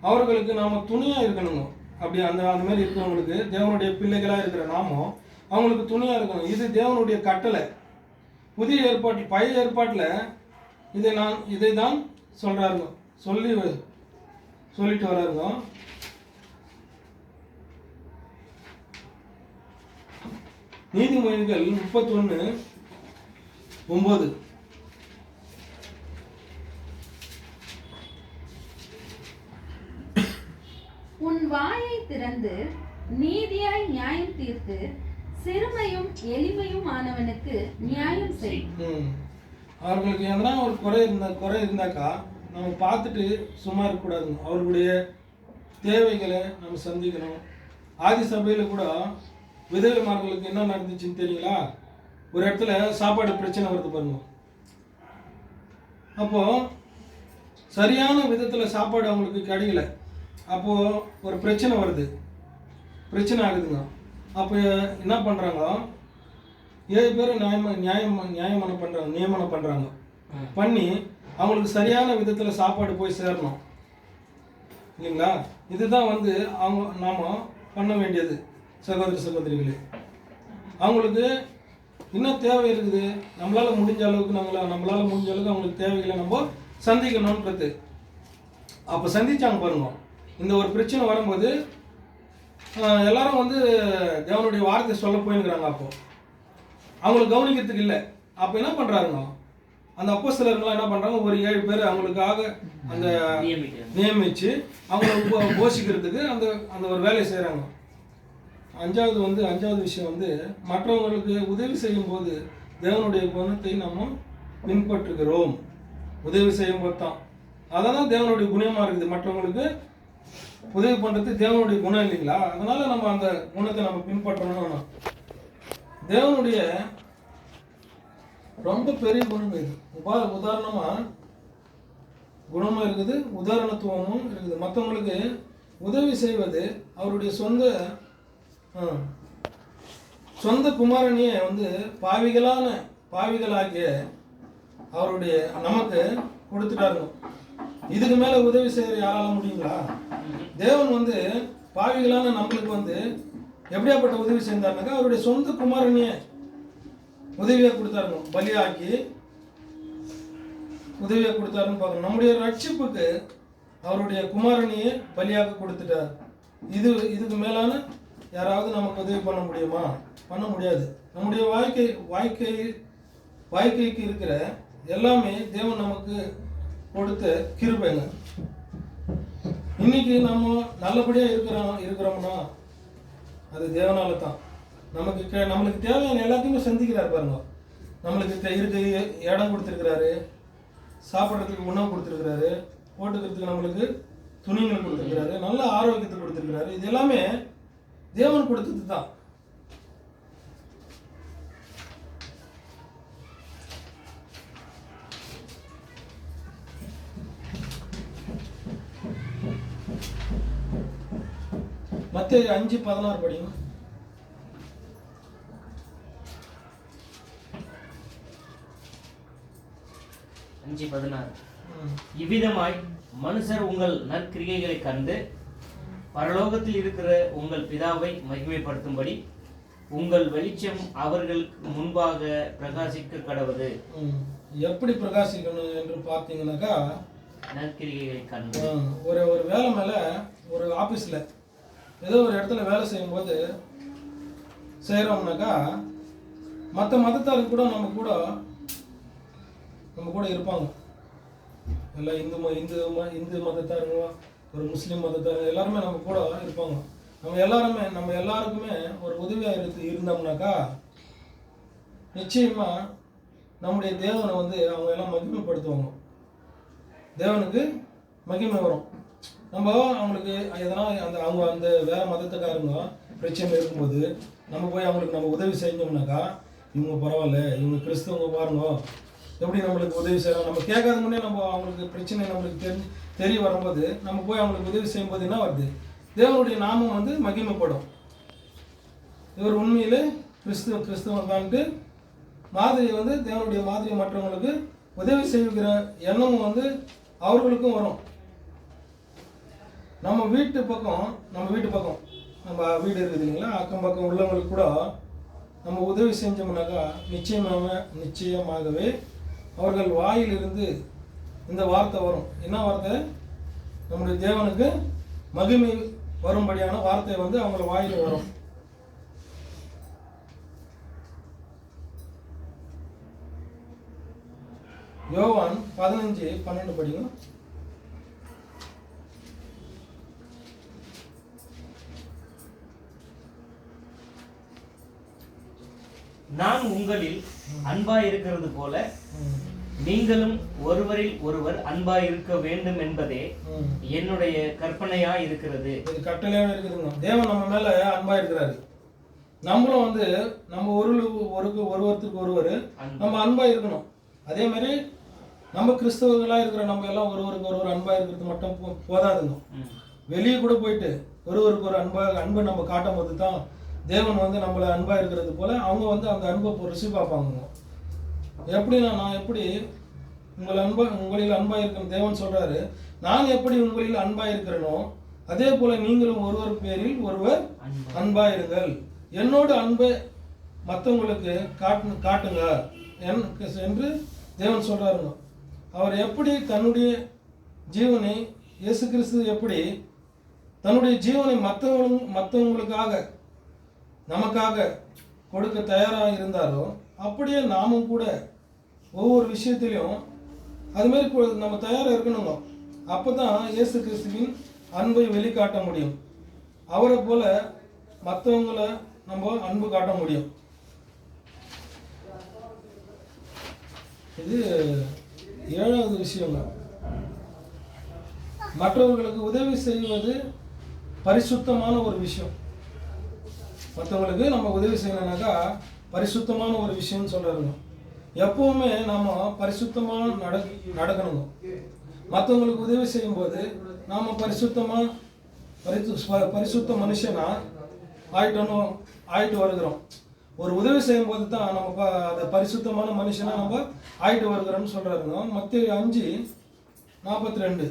அவர்களுக்கு நாம துணியா இருக்கணுங்க. அப்படி அந்த மாதிரி இருக்கிறவங்களுக்கு, தேவனுடைய பிள்ளைகளா இருக்கிற நாமும் அவங்களுக்கு துணியா இருக்கணும். இது தேவனுடைய கட்டளை. புதிய ஏற்பாட்டில், பழைய ஏற்பாட்டில் இதை தான் சொல்றாருங்க, சொல்லிட்டு வர்றாருங்க. நீதிமொழிகள் 31:9 உன் வாயை திறந்து நீதியாய் நியாயம் தீர்த்து சிறுமையும் எளிமையும் ஆனவனுக்கு நியாயம் செய். அவர்களுக்கு எதனா ஒரு குறை இருந்தாக்கா நம்ம பார்த்துட்டு சும்மா இருக்கக்கூடாதுங்க. அவர்களுடைய தேவைகளை நம்ம சந்திக்கணும். ஆதி சபையில் கூட விதவைமார்களுக்கு என்ன நடந்துச்சுன்னு தெரியுங்களா, ஒரு இடத்துல சாப்பாடு பிரச்சனை வருது பாருங்க. அப்போ சரியான விதத்தில் சாப்பாடு அவங்களுக்கு கிடைக்கல, அப்போது ஒரு பிரச்சனை வருது, பிரச்சனை ஆகுதுங்க. அப்போ என்ன பண்ணுறாங்க, 7 பேர் நியாயமானம் பண்ணுறாங்க, பண்ணி அவங்களுக்கு சரியான விதத்தில் சாப்பாடு போய் சேரணும் இல்லைங்களா? இதுதான் வந்து நாம் பண்ண வேண்டியது சகோதர சகோதரிகளே. அவங்களுக்கு இன்னும் தேவை இருக்குது, நம்மளால் முடிஞ்ச அளவுக்கு அவங்களுக்கு தேவைகளை நம்ம சந்திக்கணுன்றது. அப்போ சந்திச்சாங்க பாருங்க. இந்த ஒரு பிரச்சனை வரும்போது எல்லாரும் வந்து தேவனுடைய வார்த்தை சொல்ல போயிருக்கிறாங்க. அப்போ அவங்களுக்கு கவனிக்கிறதுக்கு இல்லை. அப்போ என்ன பண்ணுறாருங்க, அந்த அப்போஸ்தலர்கள்லாம் என்ன பண்ணுறாங்க, ஒரு 7 பேர் அவங்களுக்காக அந்த நியமித்து அவங்களை போஷிக்கிறதுக்கு அந்த அந்த ஒரு வேலையை செய்கிறாங்க. அஞ்சாவது விஷயம் வந்து மற்றவங்களுக்கு உதவி செய்யும் போது தேவனுடைய குணத்தை நம்ம பின்பற்றுகிறோம். உதவி செய்யும் போது தான் அதான் தேவனுடைய குணமாக இருக்குது. மற்றவங்களுக்கு உதவி பண்ணுறது தேவனுடைய குணம் இல்லைங்களா? அதனால நம்ம அந்த குணத்தை நம்ம பின்பற்றணும். தேவனுடைய ரொம்ப பெரிய குணம் இது. உதாரணமாக குணமும் இருக்குது, உதாரணத்துவமும் இருக்குது. மற்றவங்களுக்கு உதவி செய்வது அவருடைய சொந்த குமாரனையே வந்து பாவிகளாகிய அவருடைய நமக்கு கொடுத்துட்டாருங்க. இதுக்கு மேலே உதவி செய்கிற யாரால முடியுங்களா? தேவன் வந்து பாவிகளான நம்மளுக்கு வந்து எப்படியாப்பட்ட உதவி செய்தாருனாக்கா, அவருடைய சொந்த குமாரனையே உதவியாக கொடுத்தாருங்க, பலியாக்கி உதவியாக கொடுத்தாருன்னு பார்க்கணும். நம்முடைய ரட்சிப்புக்கு அவருடைய குமாரனையே பலியாக கொடுத்துட்டார். இதுக்கு மேலான யாராவது நமக்கு உதவி பண்ண முடியுமா? பண்ண முடியாது. நம்முடைய வாழ்க்கைக்கு இருக்கிற எல்லாமே தேவன் நமக்கு கொடுத்த கிருபைங்க. இன்னைக்கு நம்ம நல்லபடியாக இருக்கிறோம்னா அது தேவனால தான். நம்மளுக்கு தேவையான எல்லாத்தையுமே சந்திக்கிறார் பாருங்க. நம்மளுக்கு இருக்க இடம் கொடுத்துருக்கிறாரு, சாப்பிட்றதுக்கு உணவு கொடுத்துருக்கிறாரு, போட்டுக்கிறதுக்கு நம்மளுக்கு துணிகள் கொடுத்துருக்கிறாரு, நல்ல ஆரோக்கியத்தை கொடுத்துருக்கிறாரு. இது எல்லாமே தேவன் கொடுத்தது தான். மத்தேயு 5:16 படிங்க. இவ்விதமாய் மனுஷர் உங்கள் நற்கிரியைகளை கண்டு பரலோகத்தில் இருக்கிற உங்கள் பிதாவை மகிமைப்படுத்தும்படி உங்கள் வெளிச்சம் அவர்களுக்கு முன்பாக பிரகாசிக்க கடவுது. எப்படி பிரகாசிக்கணும் என்று பார்த்தீங்கன்னாக்கா, நற்கிரியைகளை கண்டு ஒரு வேலை மேலே ஒரு ஆஃபீஸில் ஏதோ ஒரு இடத்துல வேலை செய்யும்போது செய்கிறோம்னாக்கா, மற்ற மதத்தாருக்கு கூட நம்ம கூட இருப்பாங்க. எல்லாம் இந்து மதத்தாருங்க, ஒரு முஸ்லீம் மதத்தார் எல்லாருமே நம்ம கூட இருப்பாங்க. நம்ம எல்லாருக்குமே ஒரு உதவியாக இருந்தோம்னாக்கா நிச்சயமாக நம்முடைய தேவனை வந்து அவங்க எல்லாம் மகிமைப்படுத்துவாங்க. தேவனுக்கு மகிமை வரும். நம்ம அவங்களுக்கு எதனா அந்த வேறு மதத்துக்காரங்க பிரச்சனை இருக்கும்போது நம்ம போய் அவங்களுக்கு நம்ம உதவி செஞ்சோம்னாக்கா, இவங்க பரவாயில்ல, இவங்க கிறிஸ்தவங்க பாருங்க எப்படி நம்மளுக்கு உதவி செய்யலாம், நம்ம கேட்காத முன்னே நம்ம அவங்களுக்கு பிரச்சனை நம்மளுக்கு தெரிய வரும்போது நம்ம போய் அவங்களுக்கு உதவி செய்யும்போது என்ன வருது, தேவனுடைய நாமம் வந்து மகிமைப்படும். இவர் உண்மையிலே கிறிஸ்தவன் தான்ட்டு மாதிரி வந்து தேவனுடைய மாதிரி மற்றவங்களுக்கு உதவி செய்கிற எண்ணமும் வந்து அவர்களுக்கும் வரும். நம்ம வீட்டு பக்கம் நம்ம வீடு இருக்குது இல்லைங்களா, அக்கம் பக்கம் உள்ளவங்களுக்கு கூட நம்ம உதவி செஞ்சோம்னாக்கா நிச்சயமாகவே அவர்கள் வாயிலிருந்து இந்த வார்த்தை வரும். என்ன வார்த்தை? நம்முடைய தேவனுக்கு மகிமை வரும்படியான வார்த்தை வந்து அவங்க வாயில் வரும். யோவான் 15:12 படிங்க. நான் உங்களில் அன்பாய் இருக்கிறது போல நீங்களும் ஒருவரில் ஒருவர் அன்பாய் இருக்க வேண்டும் என்பதே என்னுடைய கற்பனையா இருக்கிறது. இது கட்டளையாக இருக்குதுங்க. தேவன் நம்ம மேல அன்பா இருக்கிறாரு. நம்மளும் வந்து நம்ம ஒருவருக்கு ஒருவர் நம்ம அன்பா இருக்கணும். அதே மாதிரி நம்ம கிறிஸ்தவர்களாக இருக்கிற நம்ம எல்லாம் ஒருவருக்கு ஒருவர் அன்பாக இருக்கிறது மட்டும் போதாதுங்க. வெளியே கூட போயிட்டு ஒருவருக்கு ஒரு அன்பை நம்ம காட்டும் போது தான் தேவன் வந்து நம்மளை அன்பாக இருக்கிறது போல அவங்க வந்து அந்த அன்பை ருசி பார்ப்பாங்க. எப்படின்னா நான் எப்படி உங்களில் அன்பாக இருக்கிற தேவன் சொல்றாரு, நான் எப்படி உங்களில் அன்பாக இருக்கிறேனோ அதே போல நீங்களும் ஒருவர் பேரில் ஒருவர் அன்பாக இருங்கள். என்னோட அன்பை மற்றவங்களுக்கு காட்டுங்க என்று தேவன் சொல்றாருங்க. அவர் எப்படி தன்னுடைய ஜீவனை, இயேசு கிறிஸ்து எப்படி தன்னுடைய ஜீவனை மற்றவங்களுக்காக நமக்காக கொடுக்க தயாராக இருந்தாரோ அப்படியே நாமும் கூட ஒவ்வொரு விஷயத்திலையும் அதுமாரி நம்ம தயாராக இருக்கணுங்க. அப்போ தான் இயேசு கிறிஸ்துவின் அன்பை வெளிக்காட்ட முடியும். அவரை போல மற்றவங்களை நம்ம அன்பு காட்ட முடியும். இது 7வது விஷயங்க. மற்றவர்களுக்கு உதவி செய்வது பரிசுத்தமான ஒரு விஷயம். மற்றவங்களுக்கு நம்ம உதவி செய்யணும்னாக்கா பரிசுத்தமான ஒரு விஷயம்னு சொல்றாருங்க. எப்பவுமே நம்ம பரிசுத்தமாக நடக்கணுங்க. மற்றவங்களுக்கு உதவி செய்யும்போது நாம் பரிசுத்த மனுஷனா ஆயிட்டு வருகிறோம். ஒரு உதவி செய்யும்போது தான் நம்ம அந்த பரிசுத்தமான மனுஷனா நம்ம ஆயிட்டு வருகிறோம்னு சொல்றாருங்க. மத்தேயு 5:42.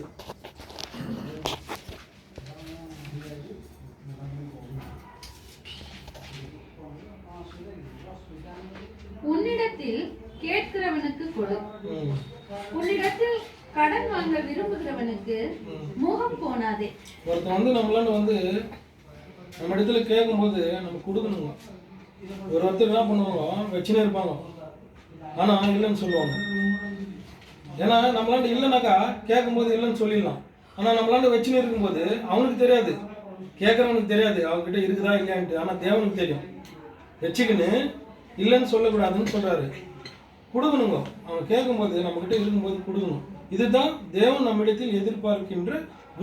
உன்னிடத்தில் கேட்கிறவனுக்கு கொடு, உன்னிடத்தில் கடன் வாங்க விரும்புகிறவனுக்கு முகம் கோணாதே. ஒருத்தன் வந்து நம்மளால வந்து நம்ம இடத்துல கேட்கும்போது நம்ம கொடுக்கணுங்க. ஒருத்தர் என்ன பண்ணுவாங்க, வச்சுனே இருப்பாங்க, ஆனா இல்லைன்னு சொல்லுவாங்க. ஏன்னா நம்மளாண்ட இல்லைனாக்கா கேட்கும்போது இல்லைன்னு சொல்லிடலாம். ஆனா நம்மளாண்ட வச்சுனே இருக்கும்போது அவனுக்கு தெரியாது, கேட்கறவனுக்கு தெரியாது அவங்ககிட்ட இருக்குதா இல்லையான்ட்டு. ஆனா தேவனுக்கு தெரியும். வச்சுக்கின்னு இல்லைன்னு சொல்லக்கூடாதுன்னு சொல்றாரு. கொடுக்கணுங்க. அவன் கேட்கும்போது நம்மகிட்ட இருக்கும்போது கொடுக்கணும். இதுதான் தேவன் நம்மிடத்தில் எதிர்பார்க்கின்ற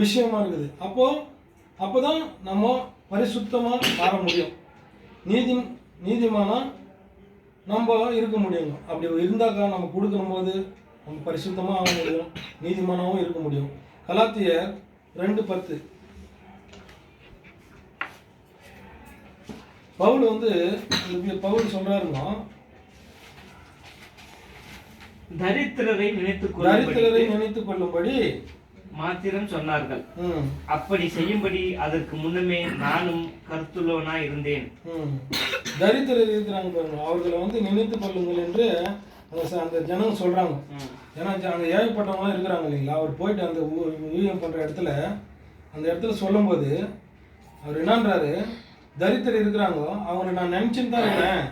விஷயமா இருக்குது. அப்போதான் நம்ம பரிசுத்தமா மாற முடியும். நீதிமானா நம்ம இருக்க முடியுங்க. அப்படி இருந்தாக்கா நம்ம கொடுக்கும் போது நம்ம பரிசுத்தமா ஆக முடியும், நீதிமானாவும் இருக்க முடியும். கலாத்தியர் 2:10. பவுல் சொல்றாருங்க, தரித்திரரை நினைத்துக் கொள்ளும்படி மாத்திரம் சொன்னார்கள். அப்படி செய்யும்படி அதற்கு முன்னமே நானும் கருத்துள்ளவனா இருந்தேன். தரித்திரர் இருக்கிறாங்க பாருங்க, அவர்களை வந்து நினைத்துக் கொள்ளுங்கள் என்று அந்த ஜனம் சொல்றாங்க. ஏன்னா அந்த ஏழைப்பட்டவங்களாம் இருக்கிறாங்க இல்லைங்களா, அவர் போயிட்டு அந்த ஊழியம் பண்ற இடத்துல அந்த இடத்துல சொல்லும் போது அவர் என்னன்றாரு, தரித்திரர் இருக்கிறாங்க, அவங்களை நான் நினைச்சுட்டு தான் இருக்கிறேன்,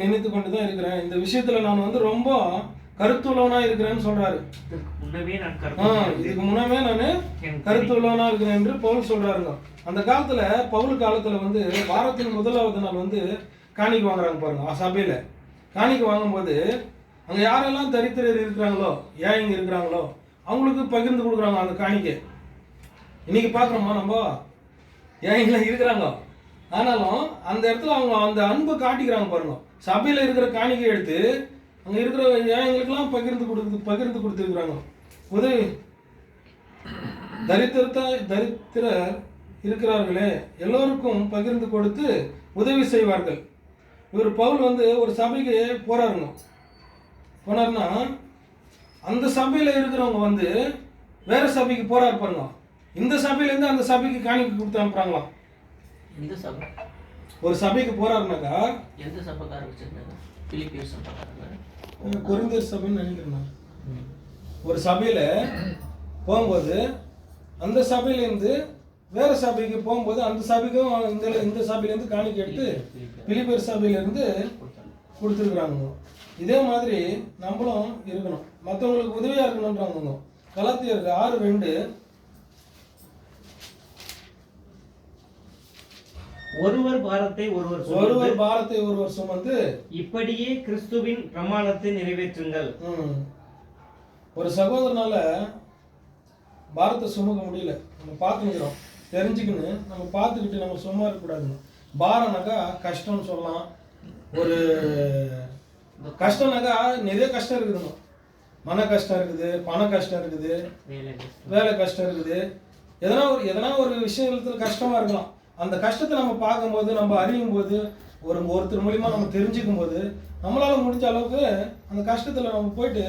நினைத்து கொண்டு தான் இருக்கிறேன். இந்த விஷயத்துல நான் வந்து ரொம்ப கருத்துள்ளவனா இருக்கிறேன்னு சொல்றாரு. இதுக்கு முன்னமே நான் கருத்துள்ளவனா இருக்கிறேன் என்று பவுல் சொல்றாருங்க. அந்த காலத்துல பவுல் காலத்துல வந்து வாரத்தின் 1வது நாள் வந்து காணிக்கை வாங்குறாங்க பாருங்க. சபையில காணிக்கை வாங்கும்போது அங்க யாரெல்லாம் தரித்திரர் இருக்கிறாங்களோ, ஏழைங்க இருக்கிறாங்களோ அவங்களுக்கு பகிர்ந்து கொடுக்குறாங்க அந்த காணிக்கை. இன்னைக்கு பாக்குறோமா நம்ம ஏழைங்களாம் இருக்கிறாங்க, ஆனாலும் அந்த இடத்துல அவங்க அந்த அன்பை காட்டிக்கிறாங்க பாருங்க. சபையில இருக்கிற காணிக்கை எடுத்து அங்க இருக்கிற ஏழைங்களுக்கெல்லாம் பகிர்ந்து கொடுத்துருக்குறாங்க. உதவி தரித்திரர் இருக்கிறார்களே எல்லோருக்கும் பகிர்ந்து கொடுத்து உதவி செய்வார்கள். இவர் பவுல் வந்து ஒரு சபைக்கு போனாருன்னா அந்த சபையில இருக்கிறவங்க வந்து வேற சபைக்கு போறாரு பாருங்க. இந்த சபையிலேருந்து அந்த சபைக்கு காணிக்கை கொடுத்து அனுப்புறாங்களாம். இந்த சபை ஒரு சபைக்கு போறாருனாக்கா எந்த சபைக்காரர் வச்சிருந்தாங்க? பிலிப்பியர் சபைக்காரர், கொரிந்தியர் சபைன்னு நினைக்கிறேன். ஒரு சபையில போகும்போது அந்த சபையிலேருந்து வேற சபைக்கு போகும்போது அந்த சபைக்கும் இந்த சபையிலேருந்து காணிக்கை எடுத்து பிலிப்பியர் சபையிலேருந்து கொடுத்துருக்குறாங்க. இதே மாதிரி நம்மளும் இருக்கணும், மற்றவங்களுக்கு உதவியா இருக்கணும்ன்றாங்க. கலாத்தியர் 6:2. ஒருவர் பாரத்தை ஒருவர் சுமந்து இப்படியே கிறிஸ்துவின் பிரமாணத்தை நிறைவேற்றுங்கள். ஒரு சகோதரனால பாரத்தை சுமக்க முடியல, நம்ம பார்த்துக்கிறோம், தெரிஞ்சுக்கின்னு நம்ம பார்த்துக்கிட்டு நம்ம சும்மா இருக்கக்கூடாதுங்க. பாரம்னாக்கா கஷ்டம்னு சொல்லலாம், ஒரு கஷ்டம்னாக்கா நிறைய கஷ்டம் இருக்குதுங்க. மன கஷ்டம் இருக்குது, பண கஷ்டம் இருக்குது, வேலை கஷ்டம் இருக்குது. எதனா ஒரு விஷயத்துல கஷ்டமா இருக்கலாம். அந்த கஷ்டத்தை நம்ம பார்க்கும்போது, நம்ம அறியும் போது, ஒருத்தர் மூலியமா நம்ம தெரிஞ்சுக்கும் போது, நம்மளால முடிஞ்ச அளவுக்கு அந்த கஷ்டத்துல நம்ம போயிட்டு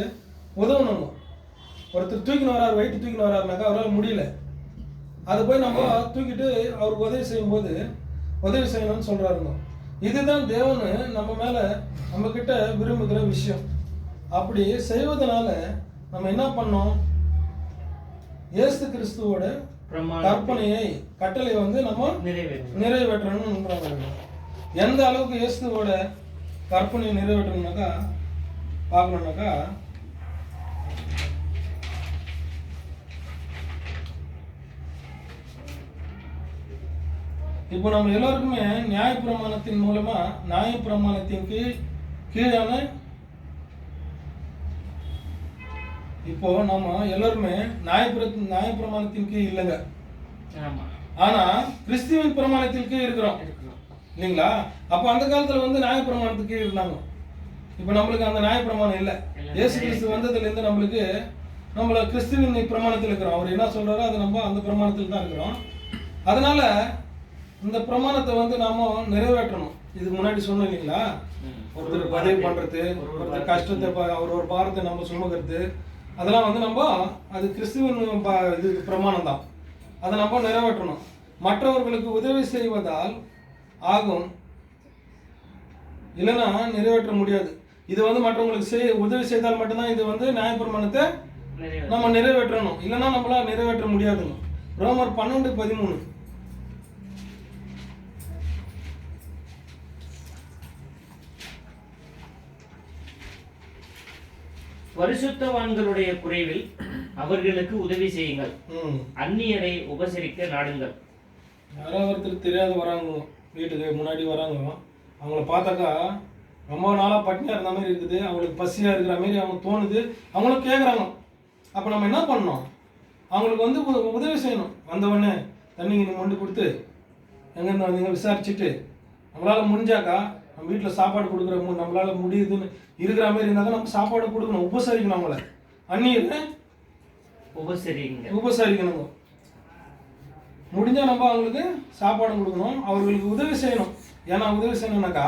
உதவணும். ஒருத்தர் தூக்கின்னு வராரு, வெயிட்டு தூக்கின்னு வராருனாக்கா அவரால் முடியல, அதை போய் நம்ம தூக்கிட்டு அவருக்கு உதவி செய்யும்போது உதவி செய்யணும்னு சொல்றாருங்க. இதுதான் தேவனு நம்ம மேல நம்ம கிட்ட விரும்புகிற விஷயம். அப்படி செய்வதனால நம்ம என்ன பண்ணோம்? இயேசு கிறிஸ்துவோட கற்பனையை, கட்டளை வந்து நம்ம நிறைவேற்றணும்ன்றாங்க. எந்த அளவுக்கு இயேசுவோட கற்பனையை நிறைவேற்றணும்னாக்கா பார்க்கணும்னாக்கா, இப்போ நம்ம எல்லாருக்குமே நியாயப்பிரமாணத்தின் மூலமா, நியாயப்பிரமாணத்தின் கீழான இப்போ நம்ம எல்லாருமே நியாயப்பிரமாணத்தின் கீழ் இல்லைங்க. ஆனா கிறிஸ்துவின் பிரமாணத்தின் கீழ் இருக்கிறோம் இல்லைங்களா? அப்போ அந்த காலத்துல வந்து நியாயப்பிரமாணத்துக்கு கீழ் இருந்தாங்க. இப்போ நம்மளுக்கு அந்த நியாயப்பிரமாணம் இல்லை. இயேசு கிறிஸ்து வந்ததுல இருந்து நம்மள கிறிஸ்துவின் பிரமாணத்தில் இருக்கிறோம். அவர் என்ன சொல்றாரோ அதை நம்ம அந்த பிரமாணத்தில் தான் இருக்கிறோம். அதனால இந்த பிரமாணத்தை வந்து நாம நிறைவேற்றணும். இதுக்கு முன்னாடி சொன்னோம் இல்லைங்களா? ஒருத்தர் உதவி பண்றது, ஒருத்தர் கஷ்டத்தை, அவர் ஒரு பாரத்தை நம்ம சுமக்கிறது, அதெல்லாம் வந்து நம்ம அது கிறிஸ்துவின் இது பிரமாணம் தான். அதை நம்ம நிறைவேற்றணும். மற்றவர்களுக்கு உதவி செய்வதால் ஆகும், இல்லைன்னா நிறைவேற்ற முடியாது. இது வந்து மற்றவங்களுக்கு உதவி செய்தால் மட்டும்தான் இது வந்து நியாயப்பிரமாணத்தை நம்ம நிறைவேற்றணும். இல்லைன்னா நம்மளால நிறைவேற்ற முடியாதுங்க. ரோமர் 12:13. பரிசுத்தவான்களுடைய குறைவில் அவர்களுக்கு உதவி செய்யுங்கள், அந்நியரை உபசரிக்க நாடுங்கள். யாராவது ஒருத்தர் தெரியாத வராங்க, வீட்டுக்கு முன்னாடி வராங்க, அவங்கள பார்த்தாக்கா ரொம்ப நாளாக பட்டினியாக இருந்த மாதிரி இருக்குது, அவங்களுக்கு பசியாக இருக்கிற மாதிரி அவங்க தோணுது, அவங்களும் கேட்குறாங்க. அப்போ நம்ம என்ன பண்ணணும்? அவங்களுக்கு வந்து உதவி செய்யணும். வந்தவொடனே தண்ணி மொண்டு கொடுத்து எங்கேருந்து வந்தீங்க விசாரிச்சுட்டு, நம்மளால் முடிஞ்சாக்கா நம்ம வீட்டில் சாப்பாடு கொடுக்குற நம்மளால் முடியுதுன்னு இருக்கிற மாதிரி இருந்தாலும் நம்ம சாப்பாடு கொடுக்கணும், உபசரிக்கணும். அவங்கள அந்நியரை உபசரிக்கணுங்க. முடிஞ்சால் நம்ம அவங்களுக்கு சாப்பாடு கொடுக்கணும், அவர்களுக்கு உதவி செய்யணும். ஏன்னா உதவி செய்யணும்னாக்கா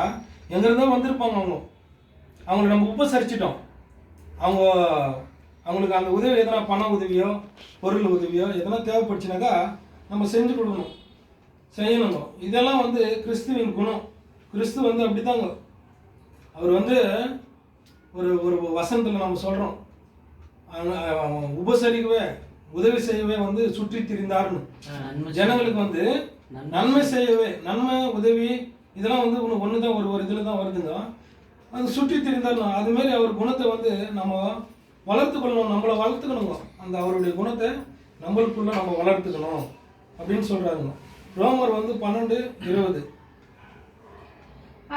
எங்கேருந்தோ வந்திருப்பாங்க, அவங்களை நம்ம உபசரிச்சிட்டோம். அவங்களுக்கு அந்த உதவி எதனா பண உதவியோ பொருள் உதவியோ எதனா தேவைப்படுச்சுனாக்கா நம்ம செஞ்சு கொடுக்கணும், செய்யணுங்க. இதெல்லாம் வந்து கிறிஸ்துவின் குணம். கிறிஸ்து வந்து அப்படித்தாங்க. அவர் வந்து ஒரு வசனத்தில் நம்ம சொல்கிறோம், உபசரிக்கவே உதவி செய்யவே வந்து சுற்றி திரிந்தார்னு. ஜனங்களுக்கு வந்து நன்மை செய்யவே, நன்மை உதவி இதெல்லாம் வந்து ஒன்று தான் ஒரு இதில் தான் வருதுங்க. அது சுற்றி திரிந்தார்னு. அதுமாரி அவர் குணத்தை வந்து நம்ம வளர்த்துக்கொள்ளணும், நம்மளை வளர்த்துக்கணுங்க. அந்த அவருடைய குணத்தை நம்மளுக்குள்ள நம்ம வளர்த்துக்கணும் அப்படின்னு சொல்கிறாருங்க. ரோமர் வந்து 12:20.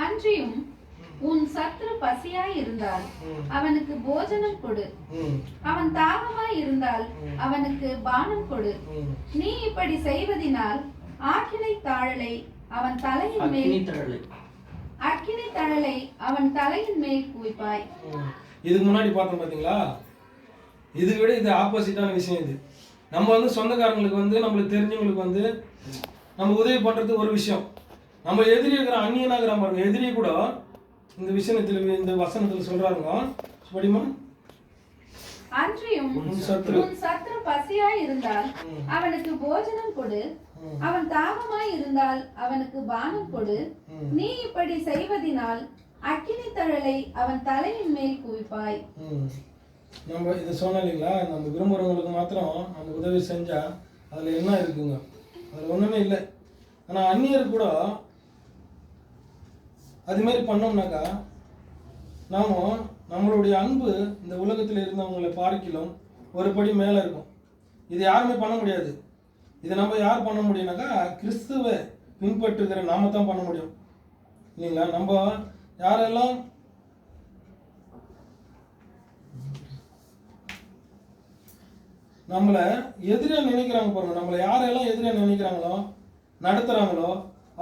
அன்றியும் உன் சத்துரு பசியாய் இருந்தால் அவனுக்கு போஜனம் கொடு, அவன் தாகமாய் இருந்தால் அவனுக்கு பானம் கொடு. நீ இப்படி செய்வதினால் ஆக்கினை தாழலை அவன் தலையின் மேல் குவிப்பாய். இதுக்கு முன்னாடி பார்த்தோம் பார்த்தீங்களா? இதை விட இது ஆப்போசிட்டான விஷயம். இது நம்ம வந்து சொந்தக்காரங்களுக்கு வந்து நம்மளுக்கு தெரிஞ்சவங்களுக்கு வந்து நம்ம உதவி பண்றது ஒரு விஷயம். நம்ம எதிரி இருக்கிற அந்நியனாகிற பாருங்க, எதிரி கூட இந்த விஷயத்தில் இந்த வசனத்தில் சொல்றாங்க. படிமா, அன்றியும் உன் சத்துரு பசியாய் இருந்தால் அவனுக்கு போஜனம் கொடு, அவன் தாகமாய் இருந்தால் அவனுக்கு பானம் கொடு. நீ இப்படி செய்வதினால் அக்கினி தழலை அவன் தலையின் மேல் குவிப்பாய். நம்ம இதை சொன்னோம் இல்லைங்களா? நம்ம விரும்புகிறவங்களுக்கு மாத்திரம் நம்ம உதவி செஞ்சா அதில் என்ன இருக்குங்க? அதில் ஒன்றுமே இல்லை. ஆனால் அந்நியர் கூட அதுமாரி பண்ணோம்னாக்கா நாம் நம்மளுடைய அன்பு இந்த உலகத்தில் இருந்தவங்களை பார்க்கிலும் ஒரு படி மேலே இருக்கும். இது யாருமே பண்ண முடியாது. இதை நம்ம யார் பண்ண முடியும்னாக்கா கிறிஸ்துவை பின்பற்றுகிற நாம தான் பண்ண முடியும் இல்லைங்களா? நம்ம யாரெல்லாம் நம்மளை எதிரியாக நினைக்கிறாங்க பாருங்க, நம்மளை யாரெல்லாம் எதிரியாக நினைக்கிறாங்களோ நடத்துகிறாங்களோ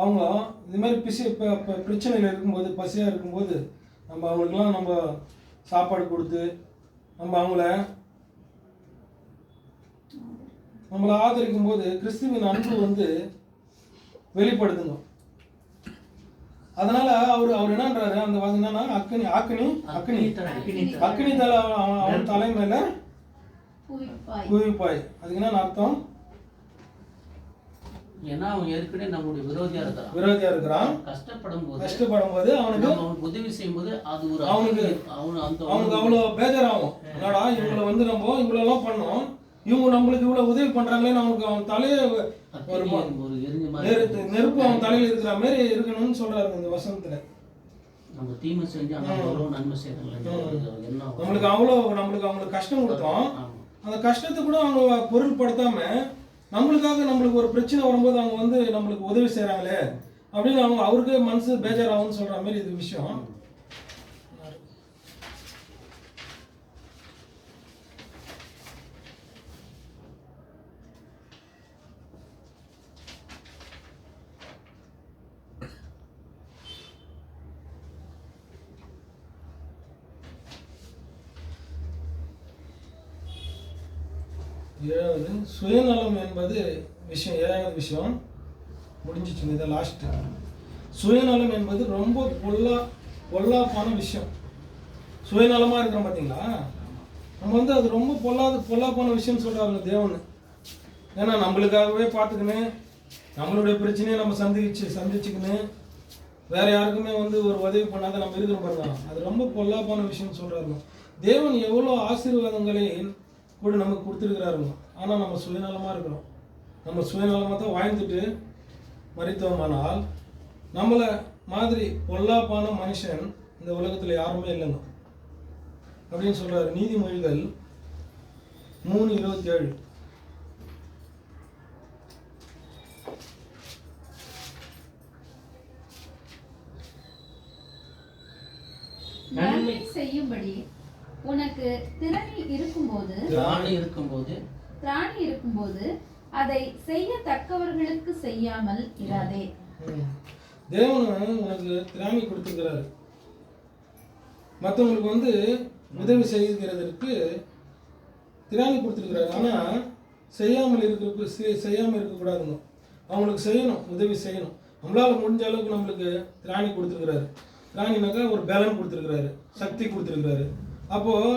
அவங்க இதுமாரி பிரச்சனையில் இருக்கும்போது, பசியாக இருக்கும்போது நம்ம அவங்களுக்கெல்லாம் நம்ம சாப்பாடு கொடுத்து நம்ம நம்மளை ஆதரிக்கும் போது கிறிஸ்துவின் அன்பு வந்து வெளிப்படுத்துங்க. அதனால அவர் என்னன்றாரு அந்த என்னன்னா அக்கினி தலை அவன் தலை மேல குவிப்பாய். அதுக்கு என்ன அர்த்தம்? ஏன்னா அவன் ஏற்கனவே நம்மளுடைய விரோதியா இருக்கிறான். கஷ்டப்படும் போது அவனுக்கு உதவி செய்யும் போது அது ஒரு அவனுக்கு அவ்வளவு பேஜராகும். என்னடா இவங்களை வந்து நம்ம இவ்வளவு பண்ணோம், இவங்க நம்மளுக்கு இவ்வளவு உதவி பண்றாங்களேன்னு அவனுக்கு அவன் தலையே ஒரு நெருப்பு அவன் தலையில இருக்கிற மாதிரி இருக்கணும்னு சொல்றாரு இந்த வசனத்துல. நம்ம தீமை செஞ்சு நன்மை செய்யறோம். நம்மளுக்கு அவங்களுக்கு கஷ்டம் கொடுத்தோம். அந்த கஷ்டத்தை கூட அவங்க பொருள்படுத்தாம நம்மளுக்கு ஒரு பிரச்சனை வரும்போது அவங்க வந்து நம்மளுக்கு உதவி செய்யறாங்களே அப்படின்னு அவருக்கே மனசு பேஜாராகும்னு சொல்ற மாதிரி இது விஷயம். ஏழாவது சுயநலம் என்பது விஷயம். ஏழாவது விஷயம் முடிஞ்சிச்சுங்க. இதை லாஸ்ட். சுயநலம் என்பது ரொம்ப பொல்லாப்பான விஷயம். சுயநலமாக இருக்கிறோம் பார்த்தீங்களா, நம்ம வந்து அது ரொம்ப பொல்லாப்பான விஷயம்னு சொல்கிறாங்க தேவன். ஏன்னா நம்மளுக்காகவே பார்த்துக்கின்னு நம்மளுடைய பிரச்சனையை நம்ம சந்திச்சுக்கின்னு வேற யாருக்குமே வந்து ஒரு உதவி பண்ணாத நம்ம இருக்கிற பாருங்க, அது ரொம்ப பொல்லாப்பான விஷயம்னு சொல்கிறாருங்க. தேவன் எவ்வளோ ஆசீர்வாதங்களை கூட நமக்கு கொடுத்துருக்கிறாருங்க. ஆனால் நம்ம சுயநலமாக இருக்கிறோம். நம்ம சுயநலமாக தான் வாழ்ந்துட்டு மரித்தோமானால் நம்மளை மாதிரி பொல்லாப்பான மனுஷன் இந்த உலகத்தில் யாருமே இல்லைங்க அப்படின்னு சொல்றாரு. நீதிமொழிகள் 3:27. நன்மை செய்யும்படி உனக்கு திராணி இருக்கும்போது அதை செய்யத்தக்கவர்களுக்கு செய்யாமல் இராதே. தேவன் உனக்கு திராணி கொடுத்துருக்கிறாரு. மற்றவங்களுக்கு வந்து உதவி செய்கிறதற்கு திராணி கொடுத்துருக்கிறாரு. ஆனால் செய்யாமல் இருக்கக்கூடாதுங்க. அவங்களுக்கு செய்யணும், உதவி செய்யணும். நம்மளால் முடிஞ்ச அளவுக்கு நம்மளுக்கு திராணி கொடுத்துருக்கிறாரு. திராணினாக்கா ஒரு பேலன் கொடுத்துருக்கிறாரு, சக்தி கொடுத்துருக்கிறாரு. அப்போது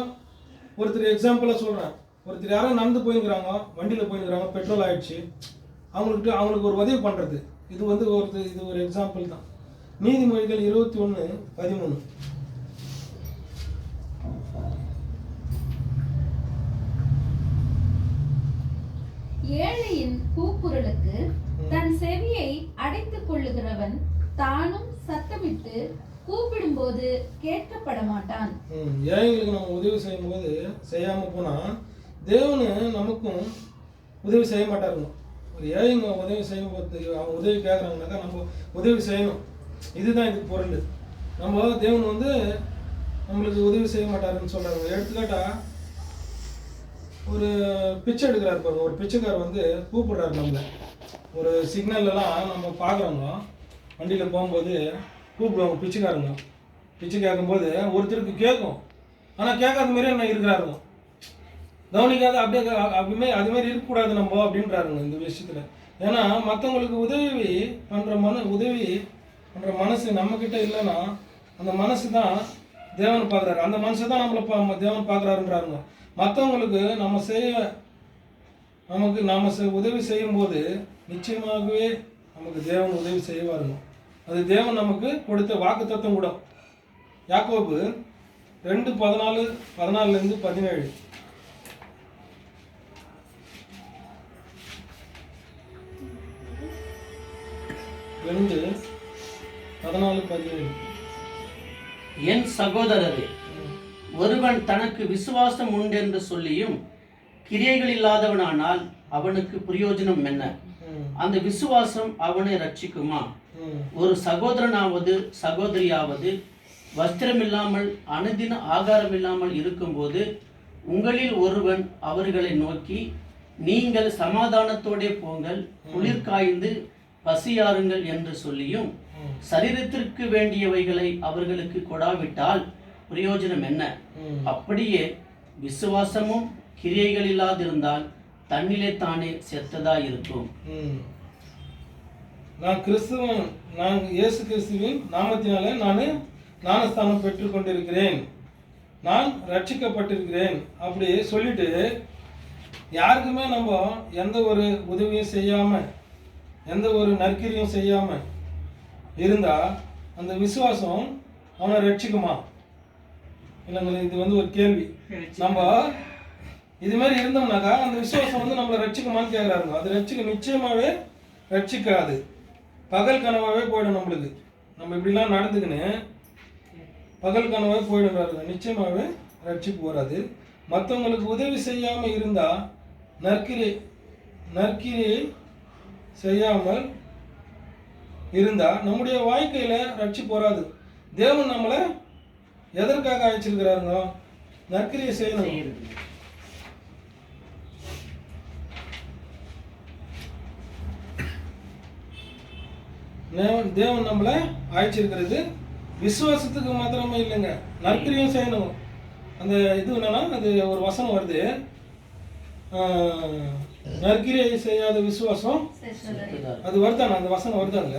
ஒருத்தர் எக்ஸாம்பிளாக சொல்கிறேன், ஒருத்தர் யாரும் நடந்து போயிருக்கிறாங்க, வண்டியில் போயிருக்கிறாங்க, பெட்ரோல் ஆகிடுச்சு, அவங்களுக்கு ஒரு உதவி பண்ணுறது, இது வந்து இது ஒரு எக்ஸாம்பிள் தான். நீதிமொழிகள் 21:13. ஏழையின் கூக்குரலுக்கு தன் செவியை அடைத்துக் கொள்ளுகிறவன் தானும் சத்தமிட்டு கூப்பிடும்போது கேட்கப்பட மாட்டான். ஏழைகளுக்கு நம்ம உதவி செய்யும் போது செய்யாம போனா தேவனு நமக்கும் உதவி செய்ய மாட்டாருங்க. ஒரு ஏழைங்க உதவி செய்யும் போது அவங்க உதவி கேட்குறாங்கனாக்கா நம்ம உதவி செய்யணும். இதுதான் இதுக்கு பொருள். நம்ம தேவன் வந்து நம்மளுக்கு உதவி செய்ய மாட்டாருன்னு சொல்றாங்க. எடுத்துக்காட்டா ஒரு பிச்சை எடுக்கிறாரு பாருங்க, ஒரு பிச்சைக்கார் வந்து கூப்பிடுறாரு நம்மளை. ஒரு சிக்னல்லாம் நம்ம பார்க்குறோங்க, வண்டியில் போகும்போது கூப்பிடுவாங்க பிச்சைக்காரங்க. பிச்சை கேட்கும்போது ஒருத்தருக்கு கேட்கும், ஆனால் கேட்காத மாதிரி என்ன இருக்கிறாருங்க, கவனிக்காத அப்படியே அது மாதிரி இருக்கக்கூடாது நம்ம அப்படின்றாருங்க இந்த விஷயத்தில். ஏன்னா மற்றவங்களுக்கு உதவி பண்ணுற மனசு நம்மக்கிட்ட இல்லைன்னா அந்த மனசு தான் தேவன் பார்க்குறாரு. அந்த மனசை தான் நம்மளை தேவன் பார்க்குறாருன்றாருங்க. மற்றவங்களுக்கு நாம் உதவி செய்யும்போது நிச்சயமாகவே நமக்கு தேவன் உதவி செய்வாருங்க. அது தேவன் நமக்கு கொடுத்த வாக்குத்தத்தம் கூட. யாக்கோபு 2:14-17. 2:14-17. என் சகோதரரே, ஒருவன் தனக்கு விசுவாசம் உண்டென்று சொல்லியும் கிரியைகள் இல்லாதவனானால் அவனுக்கு பிரயோஜனம் என்ன? அந்த விசுவாசம் அவனை ரட்சிக்குமா? ஒரு சகோதரனாவது சகோதரியாவது வஸ்திரமில்லாமல் அனுதின ஆகாரம் இல்லாமல் இருக்கும்போது உங்களில் ஒருவன் அவர்களை நோக்கி, நீங்கள் சமாதானத்தோடே போங்கள், குளிர் காய்ந்து பசியாருங்கள் என்று சொல்லியும் சரீரத்திற்கு வேண்டியவைகளை அவர்களுக்கு கொடாவிட்டால் பிரயோஜனம் என்ன? அப்படியே விசுவாசமும் கிரியைகள் இல்லாதிருந்தால் தன்னிலே தானே செத்ததா இருக்கும். நான் இயேசு கிறிஸ்துவின் நாமத்தினால நான் ஞானஸ்தானம் பெற்றுக்கொண்டிருக்கிறேன், நான் ரட்சிக்கப்பட்டிருக்கிறேன் அப்படி சொல்லிட்டு யாருக்குமே நம்ம எந்த ஒரு உதவியும் செய்யாமல் எந்த ஒரு நற்கிரியும் செய்யாமல் இருந்தால் அந்த விசுவாசம் அவனை ரட்சிக்குமா? இல்லைங்க, இது வந்து ஒரு கேள்வி. நம்ம இது மாதிரி இருந்தோம்னாக்கா அந்த விசுவாசம் வந்து நம்மளை ரட்சிக்குமான்னு கேட்குறாருங்க. அது நிச்சயமாகவே ரட்சிக்காது, பகல் கனவாகவே போயிடும். நம்மளுக்கு நம்ம இப்படிலாம் நடந்துக்கின்னு பகல் கனவாகவே போயிடுறாருங்க, நிச்சயமாகவே ரட்சிப்பு வராது. மற்றவங்களுக்கு உதவி செய்யாமல் இருந்தால் நற்கிரியை செய்யாமல் இருந்தால் நம்முடைய வாழ்க்கையில் ரட்சிப்பு வராது. தேவன் நம்மளை எதற்காக அழைச்சிருக்கிறாருங்க? நற்கிரியை செய்யணும். தேவன் நம்மளை அழைச்சிருக்கிறது விசுவாசத்துக்கு மாத்திரமே இல்லைங்க, நற்கிரியும் செய்யணும். அந்த இது என்னன்னா, அது ஒரு வசனம் வருது, நற்கிரியை செய்யாத விசுவாசம் அது வருதாங்க, அந்த வசனம் வருதாங்க.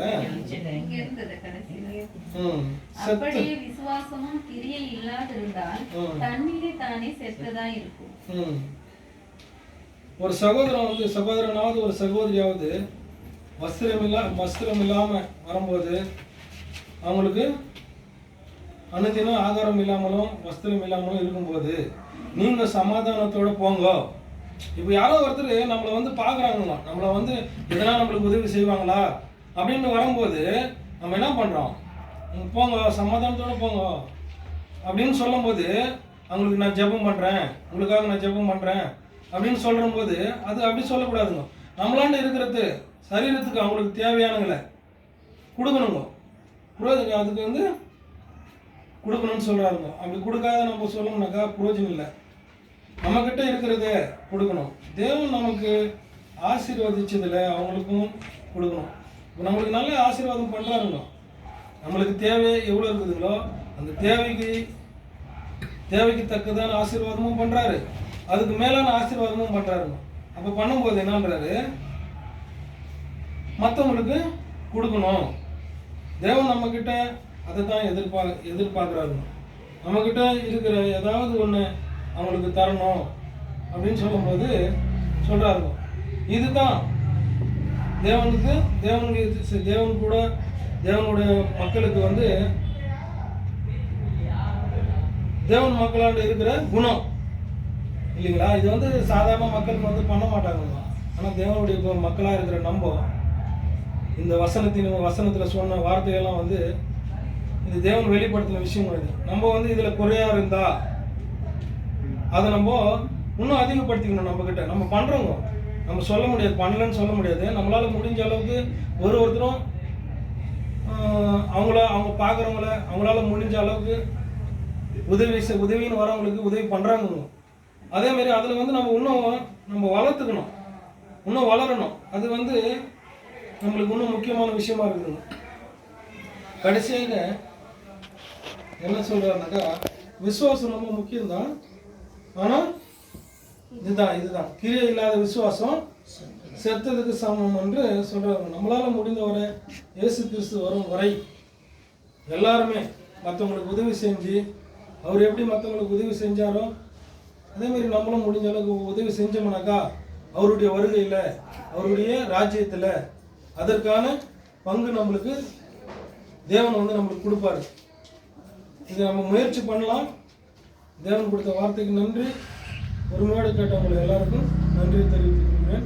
அப்படியே விசுவாசமும் கிரியை இல்லாதிருந்தால் தன்னிலே தானே செத்ததா இருக்கும். ஒரு சகோதரனாவது ஒரு சகோதரியாவது வஸ்திரம் இல்லாம வரும்போது அவங்களுக்கு அன்னதினம் ஆகாரம் இல்லாமலும் வஸ்திரம் இல்லாமலும் இருக்கும்போது நீங்க சமாதானத்தோட போங்க. இப்போ யாரோ ஒருத்தர் நம்மளை வந்து பார்க்குறாங்களா, நம்மளை வந்து எதனா நம்மளுக்கு உதவி செய்வாங்களா அப்படின்னு வரும்போது நம்ம என்ன பண்ணுறோம்? போங்க, சமாதானத்தோடு போங்க அப்படின்னு சொல்லும்போது அவங்களுக்கு நான் ஜெபம் பண்ணுறேன், உங்களுக்காக நான் ஜெபம் பண்ணுறேன் அப்படின்னு சொல்லும்போது அது அப்படி சொல்லக்கூடாதுங்க. நம்மளாண்டு இருக்கிறது சரீரத்துக்கு அவங்களுக்கு தேவையானங்களை கொடுக்கணுங்க, அதுக்கு வந்து கொடுக்கணும்னு சொல்கிறாருங்க. அப்படி கொடுக்காத நம்ம சொல்லணும்னாக்கா பிரயோஜனம் இல்லை. நம்மக்கிட்ட இருக்கிறத கொடுக்கணும். தேவன் நமக்கு ஆசீர்வதிச்சதில் அவங்களுக்கும் கொடுக்கணும். இப்போ நம்மளுக்கு நல்ல ஆசீர்வாதம் பண்ணுறாருங்க. நம்மளுக்கு தேவை எவ்வளோ இருக்குதுங்களோ அந்த தேவைக்கு தக்கதான ஆசீர்வாதமும் பண்ணுறாரு, அதுக்கு மேலான ஆசீர்வாதமும் பண்ணுறாருங்க. அப்போ பண்ணும்போது என்னன்றாரு, மற்றவங்களுக்கு கொடுக்கணும். தேவன் நம்மக்கிட்ட அதை தான் எதிர்பார்க்குறாருங்க. நம்மக்கிட்ட இருக்கிற ஏதாவது ஒன்று அவங்களுக்கு தரணும் அப்படின்னு சொல்லும்போது சொல்கிறாருங்க. இதுதான் தேவனுடைய மக்களுக்கு வந்து தேவன் மக்களாண்டு இருக்கிற குணம் இல்லைங்களா? இது வந்து சாதாரண மக்களுக்கு வந்து பண்ண மாட்டாங்க. ஆனால் தேவனுடைய மக்களாக இருக்கிற நம்ம இந்த வசனத்தில் சொன்ன வார்த்தையெல்லாம் வந்து இது தேவன் வெளிப்படுத்தின விஷயம் கிடையாது. நம்ம வந்து இதில் குறையா இருந்தா அதை நம்ம இன்னும் அதிகப்படுத்திக்கணும். நம்மக்கிட்ட நம்ம பண்ணுறோங்க, நம்ம சொல்ல முடியாது, பண்ணலன்னு சொல்ல முடியாது. நம்மளால் முடிஞ்ச அளவுக்கு ஒருத்தரும் அவங்க பார்க்குறவங்கள அவங்களால முடிஞ்ச அளவுக்கு உதவின்னு வரவங்களுக்கு உதவி பண்ணுறாங்க. அதேமாரி அதில் வந்து நம்ம வளர்த்துக்கணும், இன்னும் வளரணும். அது வந்து நம்மளுக்கு இன்னும் முக்கியமான விஷயமா இருக்குதுங்க. கடைசியாக என்ன சொல்கிறாருனாக்கா, விசுவாசம் ரொம்ப முக்கியம்தான், ஆனால் இதுதான் கிரியை இல்லாத விசுவாசம் செத்ததுக்கு சமம் என்று சொல்கிறாங்க. நம்மளால் முடிந்தவரை இயேசு கிறிஸ்து வரும் வரை எல்லாருமே மற்றவங்களுக்கு உதவி செஞ்சு அவர் எப்படி மற்றவங்களுக்கு உதவி செஞ்சாரோ அதேமாரி நம்மளும் முடிஞ்ச அளவுக்கு உதவி செஞ்சோம்னாக்கா அவருடைய வருகையில் அவருடைய ராஜ்யத்தில் அதற்கான பங்கு நம்மளுக்கு தேவன் வந்து நம்மளுக்கு கொடுப்பாரு. இதை நம்ம முயற்சி பண்ணலாம். தேவன் கொடுத்த வார்த்தைக்கு நன்றி. பொறுமையோடு கேட்டவங்களுக்கு எல்லாருக்கும் நன்றி தெரிவித்துக் கொள்கிறேன்.